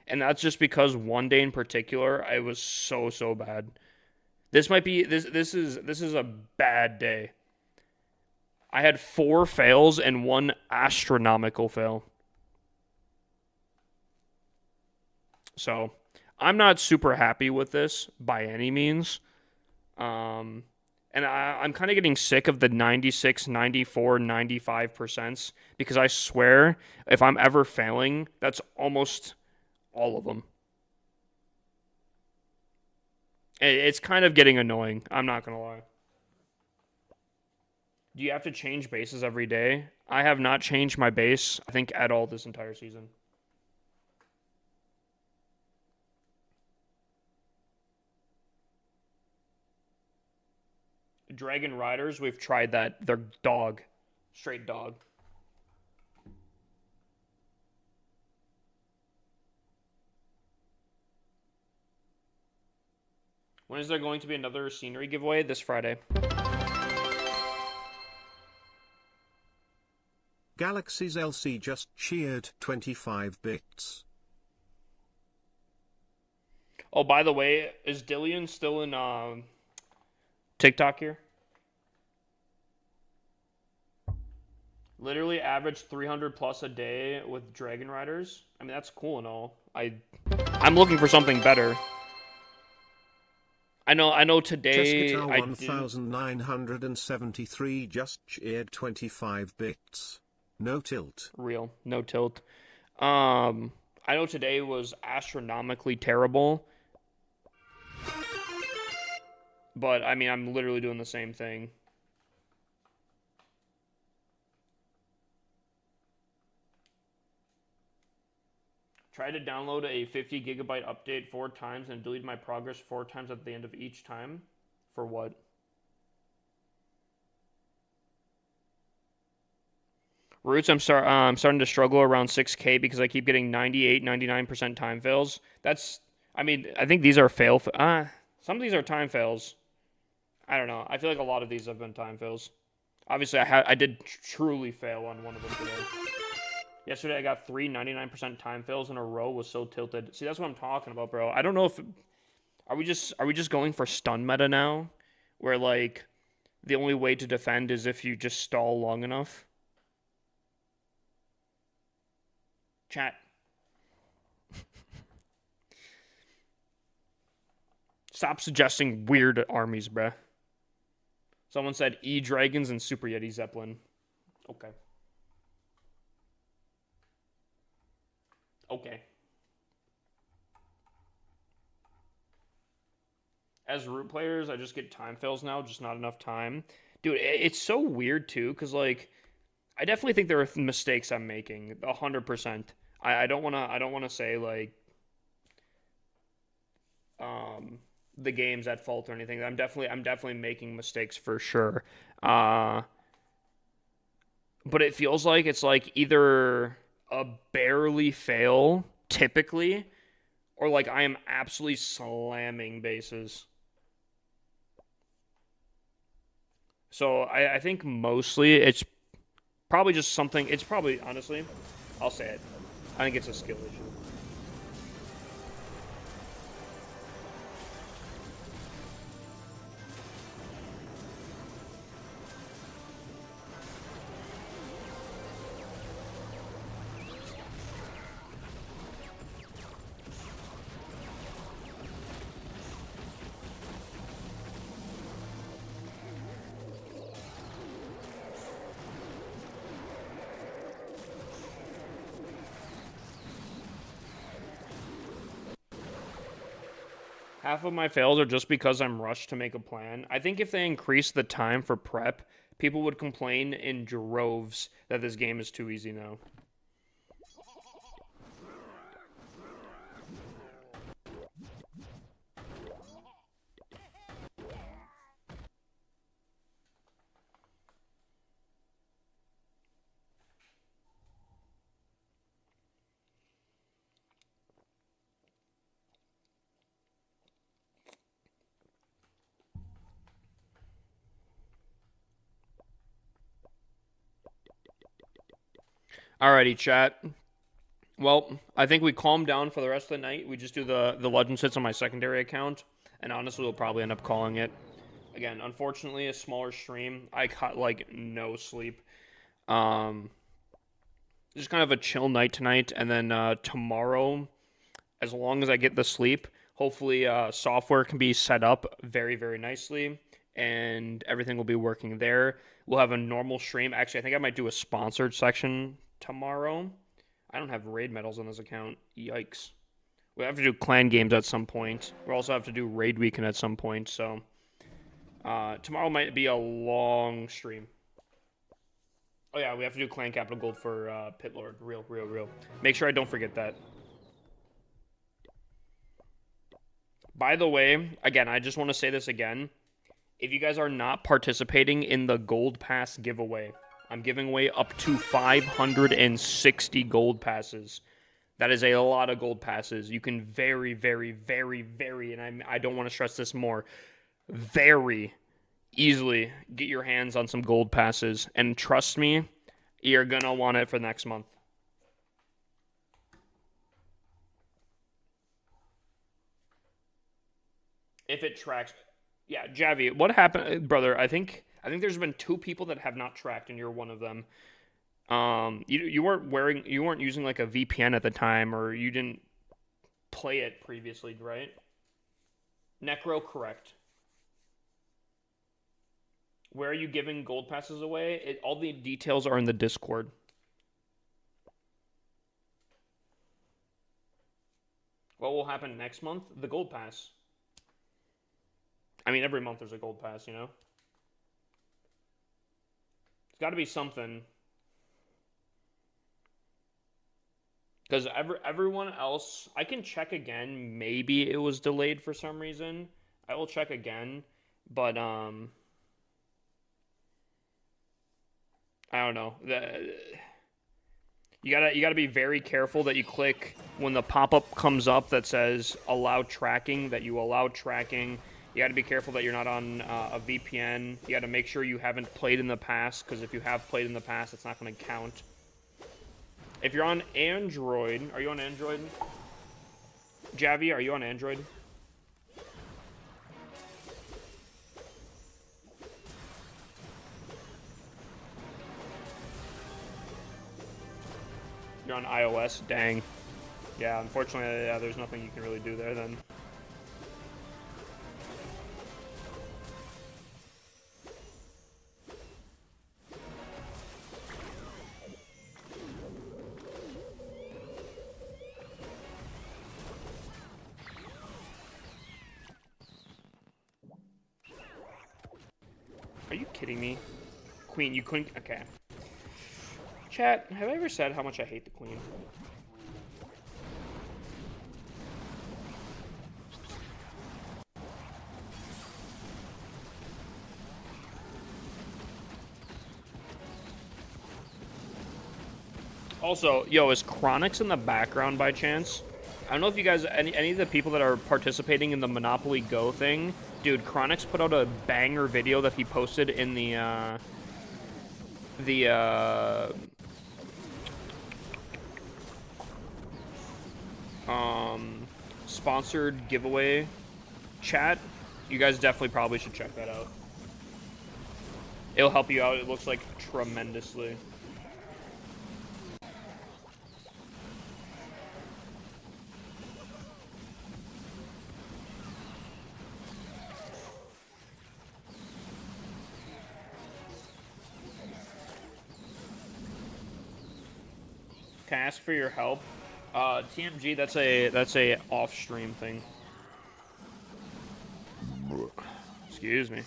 And that's just because one day in particular, I was so bad. This might be this is a bad day. I had 4 fails and 1 astronomical fail. So, I'm not super happy with this by any means. And I'm kind of getting sick of the 96, 94, 95% because I swear if I'm ever failing, that's almost all of them. It's kind of getting annoying. I'm not going to lie. Do you have to change bases every day? I have not changed my base, I think, at all this entire season. Dragon Riders, we've tried that. They're dog. Straight dog. When is there going to be another scenery giveaway? This Friday. Galaxy's LC just cheered 25 bits. Oh, by the way, is Dillian still in TikTok here? Literally average 300 plus a day with Dragon Riders. I mean, that's cool and all. I'm looking for something better. I know today Chess Guitar 1973 just cheered 25 bits. No tilt. Real, no tilt. I know today was astronomically terrible. But I mean, I'm literally doing the same thing. Tried to download a 50 gigabyte update 4 times and delete my progress 4 times at the end of each time. For what? Roots, I'm starting to struggle around 6K because I keep getting 98, 99% time fails. I mean, I think these are some of these are time fails. I don't know. I feel like a lot of these have been time fails. Obviously, I did truly fail on one of them today. Yesterday, I got 3 99% time fails in a row. Was so tilted. See, that's what I'm talking about, bro. I don't know if Are we just going for stun meta now? Where like the only way to defend is if you just stall long enough? Chat. Stop suggesting weird armies, bruh. Someone said E-Dragons and Super Yeti Zeppelin. Okay. Okay. As root players, I just get time fails now, just not enough time. Dude, it's so weird too, because like I definitely think there are mistakes I'm making, 100%. I don't wanna say like the game's at fault or anything. I'm definitely making mistakes for sure. Uh but it feels like it's like either a barely fail typically, or like I am absolutely slamming bases. So I think mostly it's probably just something. It's probably, honestly, I'll say it. I think it's a skill issue. Half of my fails are just because I'm rushed to make a plan. I think if they increase the time for prep, people would complain in droves that this game is too easy now. Alrighty, chat. Well, I think we calm down for the rest of the night. We just do the legend sits on my secondary account, and honestly, we'll probably end up calling it. Again, unfortunately, a smaller stream. I got like no sleep. Um, just kind of a chill night tonight, and then tomorrow, as long as I get the sleep, hopefully software can be set up very, very nicely, and everything will be working there. We'll have a normal stream. Actually, I think I might do a sponsored section tomorrow. I don't have raid medals on this account. Yikes. We have to do clan games at some point. We'll also have to do raid weekend at some point. So tomorrow might be a long stream. Oh yeah, we have to do clan capital gold for Pit Lord. Real. Make sure I don't forget that. By the way, again, I just want to say this again. If you guys are not participating in the gold pass giveaway, I'm giving away up to 560 gold passes. That is a lot of gold passes. You can very, and I don't want to stress this more, very easily get your hands on some gold passes. And trust me, you're going to want it for next month. If it tracks. Yeah, Javi, what happened, brother? I think there's been 2 people that have not tracked, and you're one of them. You weren't using like a VPN at the time, or you didn't play it previously, right? Necro, correct. Where are you giving gold passes away? All the details are in the Discord. What will happen next month? The gold pass. I mean, every month there's a gold pass, you know? It's got to be something. Because everyone else, I can check again. Maybe it was delayed for some reason. I will check again, but I don't know. You gotta be very careful that you click when the pop-up comes up that says allow tracking. That you allow tracking. You gotta be careful that you're not on a VPN. You gotta make sure you haven't played in the past, because if you have played in the past, it's not gonna count. If you're on Android, are you on Android? Javi, are you on Android? You're on iOS? Dang. Yeah, unfortunately, yeah, there's nothing you can really do there then. Are you kidding me? Queen, you couldn't... Okay. Chat, have I ever said how much I hate the Queen? Also, yo, is Chronix in the background by chance? I don't know if you guys, any of the people that are participating in the Monopoly Go thing, dude, Chronix put out a banger video that he posted in the sponsored giveaway chat. You guys definitely probably should check that out. It'll help you out, it looks like, tremendously. Can I ask for your help? TMG, that's a off-stream thing. Excuse me.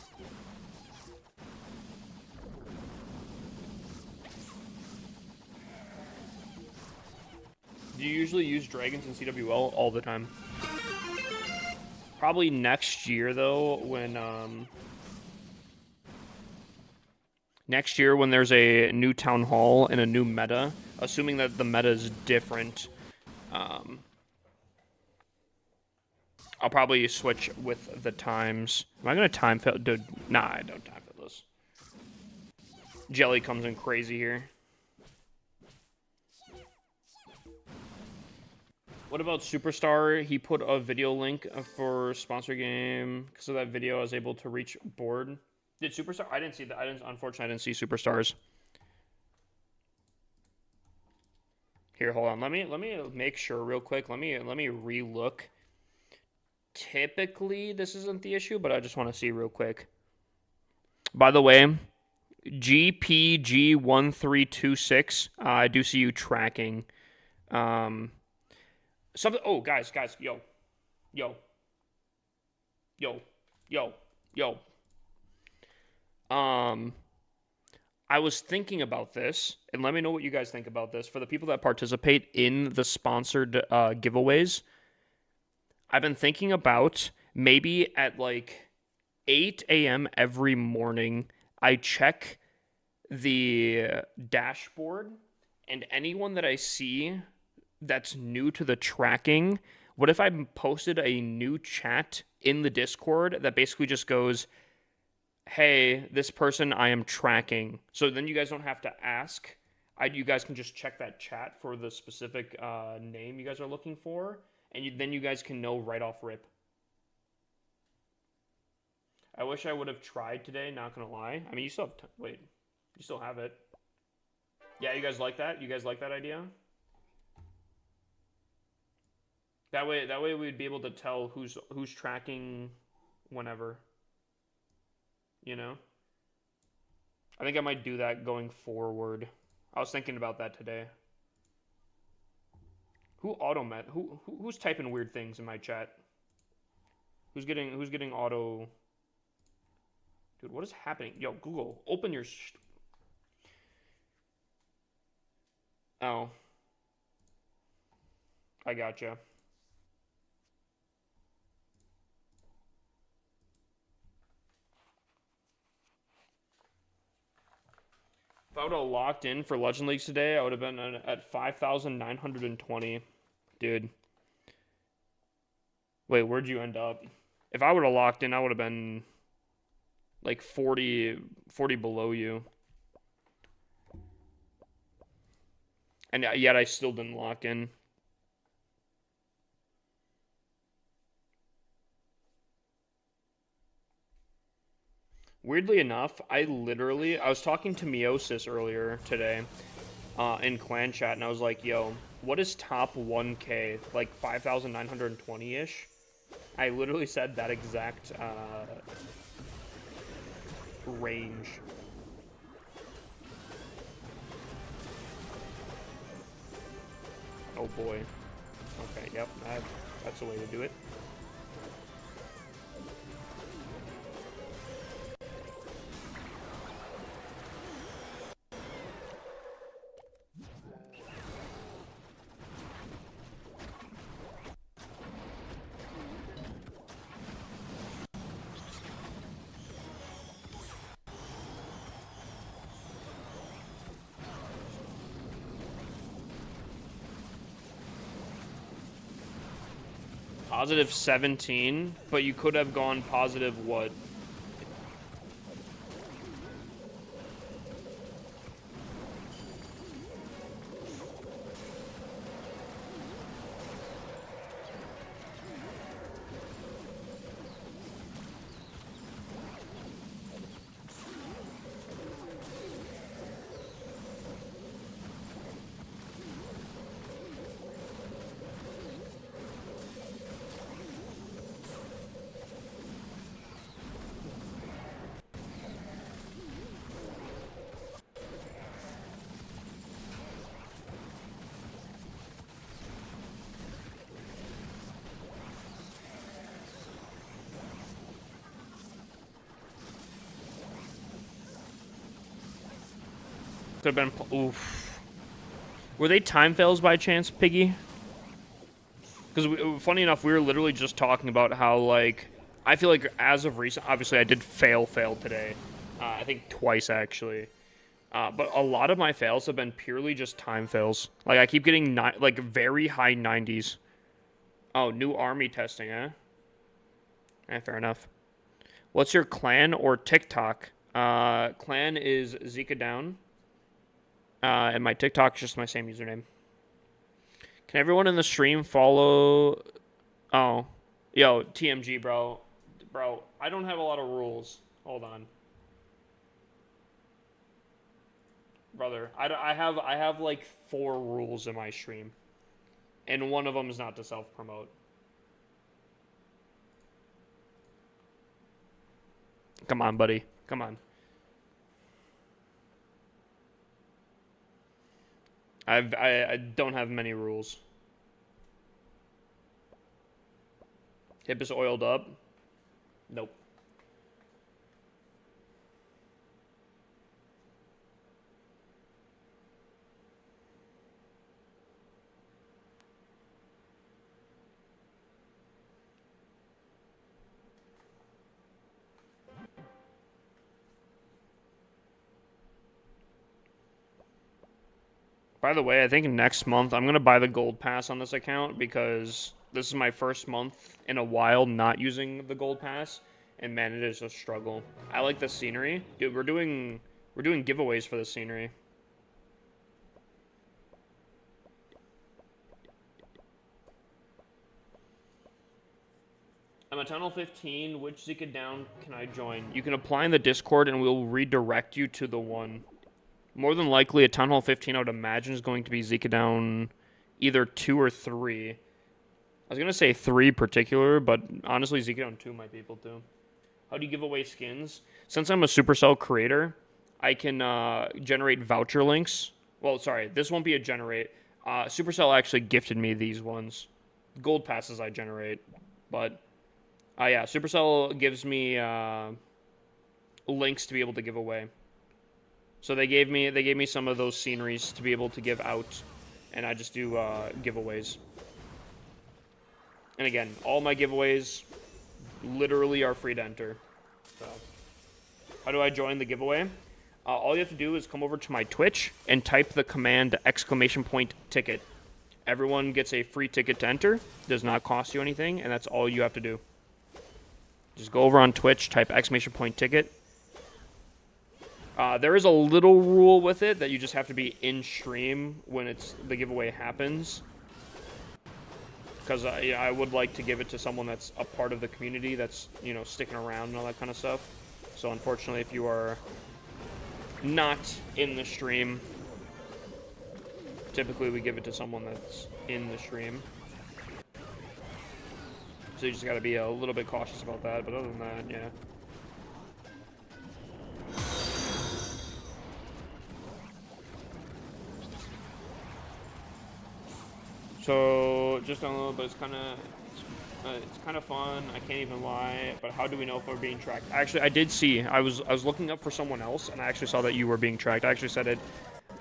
Do you usually use dragons in CWL? All the time. Probably next year, though, when, next year when there's a new town hall and a new meta, assuming that the meta is different, I'll probably switch with the times. Am I gonna time fill? Dude, nah, I don't time fill this. Jelly comes in crazy here. What about Superstar? He put a video link for sponsor game. Because of that video, I was able to reach board. Did Superstar? I didn't see that. Unfortunately, I didn't see Superstars. Here, hold on. Let me make sure real quick. Let me re-look. Typically, this isn't the issue, but I just want to see real quick. By the way, GPG1326, I do see you tracking. Something. Oh, guys, yo. I was thinking about this, and let me know what you guys think about this. For the people that participate in the sponsored giveaways, I've been thinking about maybe at like 8 a.m. every morning, I check the dashboard, and anyone that I see that's new to the tracking, what if I posted a new chat in the Discord that basically just goes, hey, this person I am tracking. So then you guys don't have to ask. You guys can just check that chat for the specific name you guys are looking for, and then you guys can know right off rip. I wish I would have tried today, not gonna lie. I mean, you still have wait, you still have it. Yeah, you guys like that? You guys like that idea? That way we'd be able to tell who's tracking whenever. You know? I think I might do that going forward. I was thinking about that today. Who's typing weird things in my chat? Who's getting auto? Dude, what is happening? Yo, Google, open your Oh. I gotcha. If I would have locked in for Legend Leagues today, I would have been at 5,920. Dude. Wait, where'd you end up? If I would have locked in, I would have been like 40 below you. And yet I still didn't lock in. Weirdly enough, I was talking to Meiosis earlier today, in clan chat, and I was like, yo, what is top 1K? Like 5,920-ish? I literally said that exact range. Oh boy. Okay, yep, that's the way to do it. Positive 17, but you could have gone positive what? Could have been. Oof. Were they time fails by chance, Piggy? Because funny enough, we were literally just talking about how, like, I feel like as of recent, obviously I did fail today. I think twice actually. But a lot of my fails have been purely just time fails. Like I keep getting like very high 90s. Oh, new army testing, eh? Fair enough. What's your clan or TikTok? Clan is Zika Down. And my TikTok is just my same username. Can everyone in the stream follow? Oh, yo, TMG, bro. Bro, I don't have a lot of rules. Hold on. Brother, I have like 4 rules in my stream. And one of them is not to self-promote. Come on, buddy. Come on. I don't have many rules. Hip is oiled up. Nope. By the way, I think next month I'm going to buy the gold pass on this account because this is my first month in a while not using the gold pass, and man, it is a struggle. I like the scenery. Dude, we're doing giveaways for the scenery. I'm at Tunnel 15. Which Zika Down can I join? You can apply in the Discord and we'll redirect you to the one. More than likely, a Town Hall 15, I would imagine, is going to be Zika Down either 2 or 3. I was going to say 3 particular, but honestly, Zika Down 2 might be able to. How do you give away skins? Since I'm a Supercell creator, I can generate voucher links. Well, sorry, this won't be a generate. Supercell actually gifted me these ones. Gold passes I generate. But, yeah, Supercell gives me links to be able to give away. So they gave me some of those sceneries to be able to give out, and I just do giveaways. And again, all my giveaways literally are free to enter. So, how do I join the giveaway? All you have to do is come over to my Twitch and type the command !ticket. Everyone gets a free ticket to enter. Does not cost you anything, and that's all you have to do. Just go over on Twitch, type !ticket. There is a little rule with it that you just have to be in stream when the giveaway happens. Because I would like to give it to someone that's a part of the community that's, you know, sticking around and all that kind of stuff. So unfortunately, if you are not in the stream, Typically, we give it to someone that's in the stream. So you just got to be a little bit cautious about that. But other than that, yeah. So just download, but it's kind of fun. I can't even lie. But how do we know if we're being tracked? Actually, I did see. I was looking up for someone else, and I actually saw that you were being tracked. I actually said it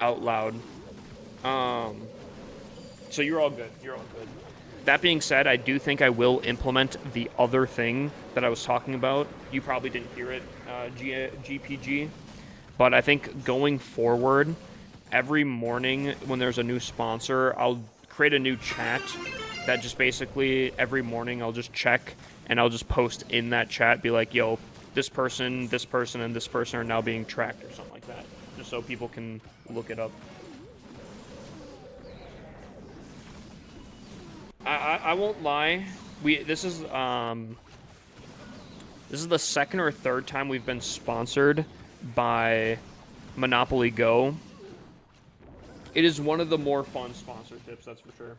out loud. So you're all good. You're all good. That being said, I do think I will implement the other thing that I was talking about. You probably didn't hear it, GPG. But I think going forward, every morning when there's a new sponsor, I'll create a new chat that just basically every morning I'll just check and I'll just post in that chat, be like, yo, this person, and this person are now being tracked or something like that. Just so people can look it up. I won't lie. This is the second or third time we've been sponsored by Monopoly Go. It is one of the more fun sponsorships, that's for sure.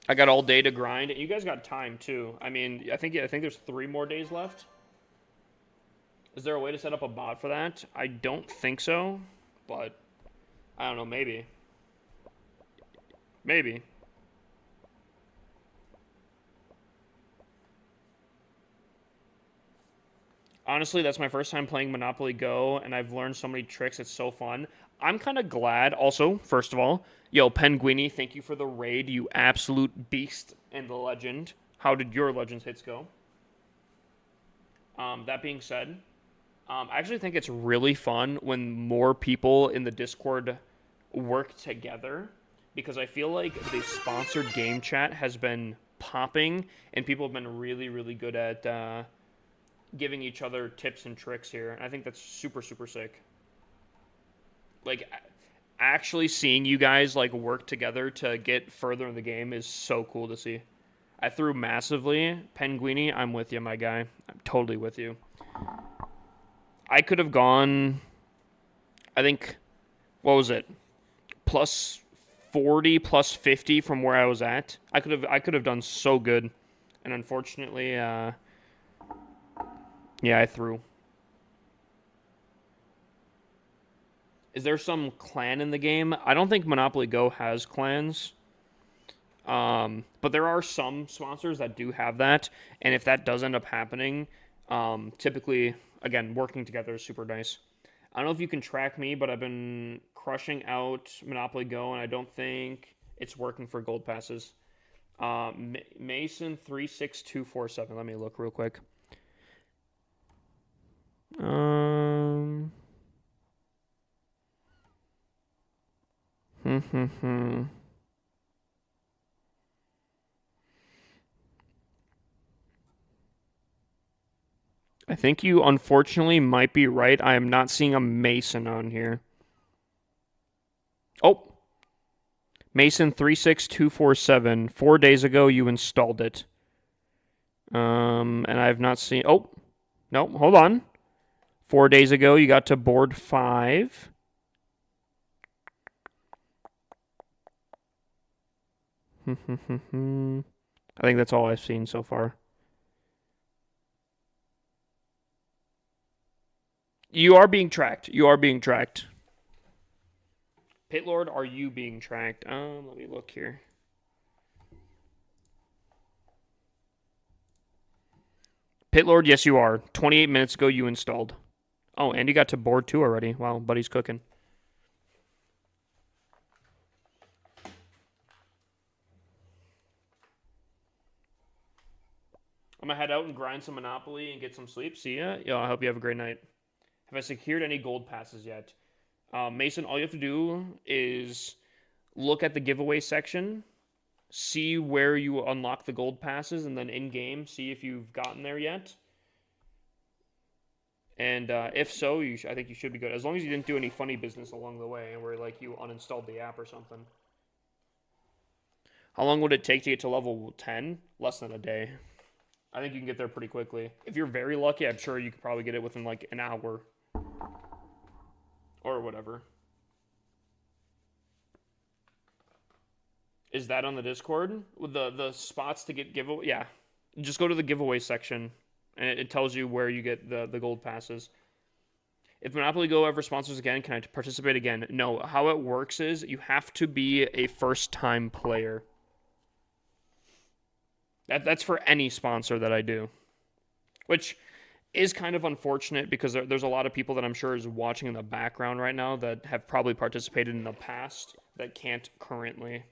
I got all day to grind. You guys got time too. I mean, I think there's 3 more days left. Is there a way to set up a bot for that? I don't think so, but I don't know, maybe. Maybe. Honestly, that's my first time playing Monopoly Go, and I've learned so many tricks. It's so fun. I'm kind of glad. Also, first of all, yo, Penguini, thank you for the raid, you absolute beast and the legend. How did your Legends hits go? That being said, I actually think it's really fun when more people in the Discord work together, because I feel like the sponsored game chat has been popping, and people have been really, really good at giving each other tips and tricks here. And I think that's super, super sick. Like, actually seeing you guys like work together to get further in the game is so cool to see. I threw massively. Penguini, I'm with you, my guy. I'm totally with you. I could have gone, I think, what was it? Plus 40, plus 50 from where I was at. I could have done so good. And unfortunately, yeah, I threw. Is there some clan in the game? I don't think Monopoly Go has clans. But there are some sponsors that do have that. And if that does end up happening, typically, again, working together is super nice. I don't know if you can track me, but I've been crushing out Monopoly Go, and I don't think it's working for gold passes. Mason 36247. Let me look real quick. I think you unfortunately might be right. I am not seeing a Mason on here. Oh. Mason 36247. 4 days ago you installed it. And I have not seen. Oh. No, hold on. 4 days ago you got to board 5. I think that's all I've seen so far. You are being tracked. You are being tracked. Pitlord, are you being tracked? Let me look here. Pitlord, yes you are. 28 minutes ago you installed. Oh, and you got to board 2 already. Wow, buddy's cooking. I'm gonna head out and grind some Monopoly and get some sleep. See ya. Yo, I hope you have a great night. Have I secured any gold passes yet? Mason, all you have to do is look at the giveaway section, see where you unlock the gold passes, and then in-game, see if you've gotten there yet. And if so, I think you should be good. As long as you didn't do any funny business along the way, where like you uninstalled the app or something. How long would it take to get to level 10? Less than a day. I think you can get there pretty quickly. If you're very lucky, I'm sure you could probably get it within like an hour. Or whatever. Is that on the Discord? With the spots to get giveaway? Yeah. Just go to the giveaway section, and it tells you where you get the gold passes. If Monopoly Go ever sponsors again, can I participate again? No. How it works is you have to be a first-time player. That's for any sponsor that I do. Which is kind of unfortunate because there's a lot of people that I'm sure is watching in the background right now that have probably participated in the past that can't currently.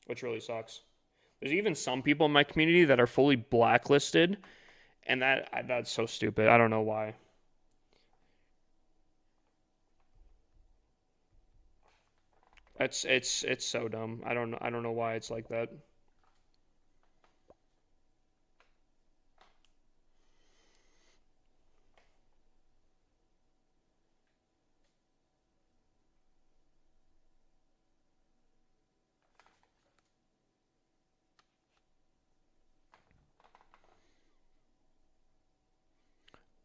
Which really sucks. There's even some people in my community that are fully blacklisted, and that's so stupid. I don't know why. It's so dumb. I don't know why it's like that.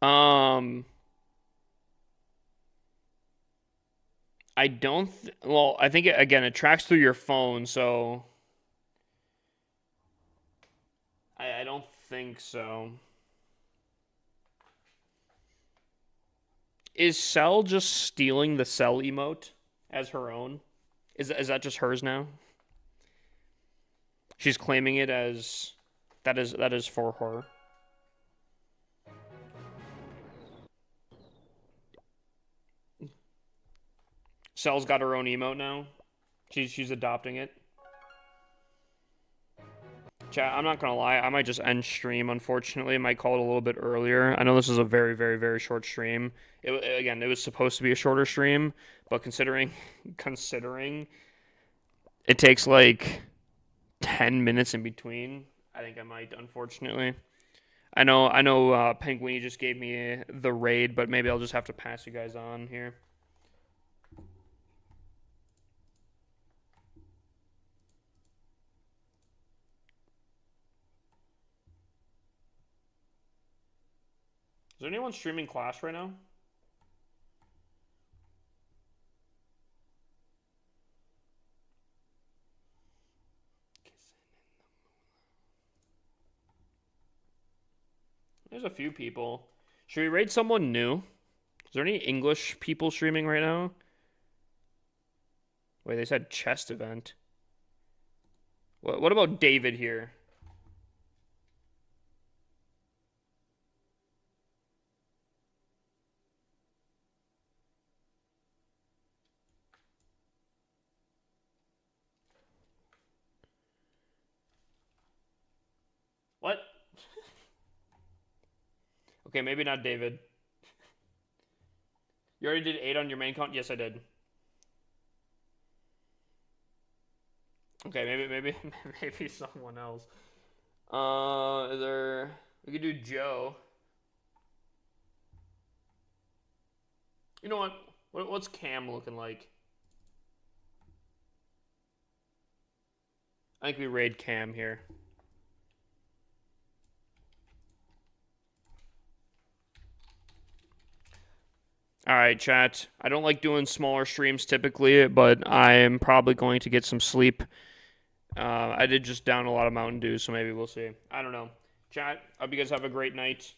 Um, I don't. Well, I think again it tracks through your phone, so I don't think so. Is Cell just stealing the Cell emote as her own? Is that just hers now? She's claiming it as that is for her. Cell's got her own emote now. She's adopting it. Chat, I'm not gonna lie, I might just end stream, unfortunately. I might call it a little bit earlier. I know this is a very, very, very short stream. Again, it was supposed to be a shorter stream, but considering it takes like 10 minutes in between, I think I might, unfortunately. I know Penguini just gave me the raid, but maybe I'll just have to pass you guys on here. Is there anyone streaming Clash right now? There's a few people. Should we raid someone new? Is there any English people streaming right now? Wait, they said chest event. What about David here? What? Okay, maybe not David. You already did 8 on your main count? Yes, I did. Okay, maybe someone else. Is there? We could do Joe. You know what? What's Cam looking like? I think we raid Cam here. All right, chat. I don't like doing smaller streams typically, but I am probably going to get some sleep. I did just down a lot of Mountain Dew, so maybe we'll see. I don't know. Chat, hope you guys have a great night.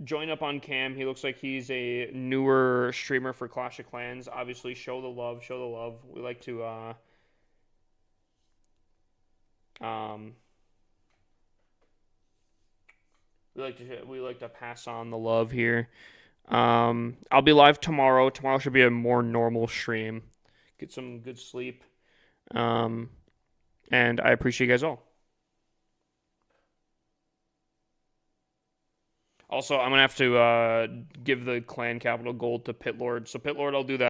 Join up on Cam. He looks like he's a newer streamer for Clash of Clans. Obviously, show the love. Show the love. We like to we like to pass on the love here. I'll be live tomorrow. Tomorrow should be a more normal stream. Get some good sleep. And I appreciate you guys all. Also, I'm gonna have to give the clan capital gold to Pitlord. So Pitlord, I'll do that.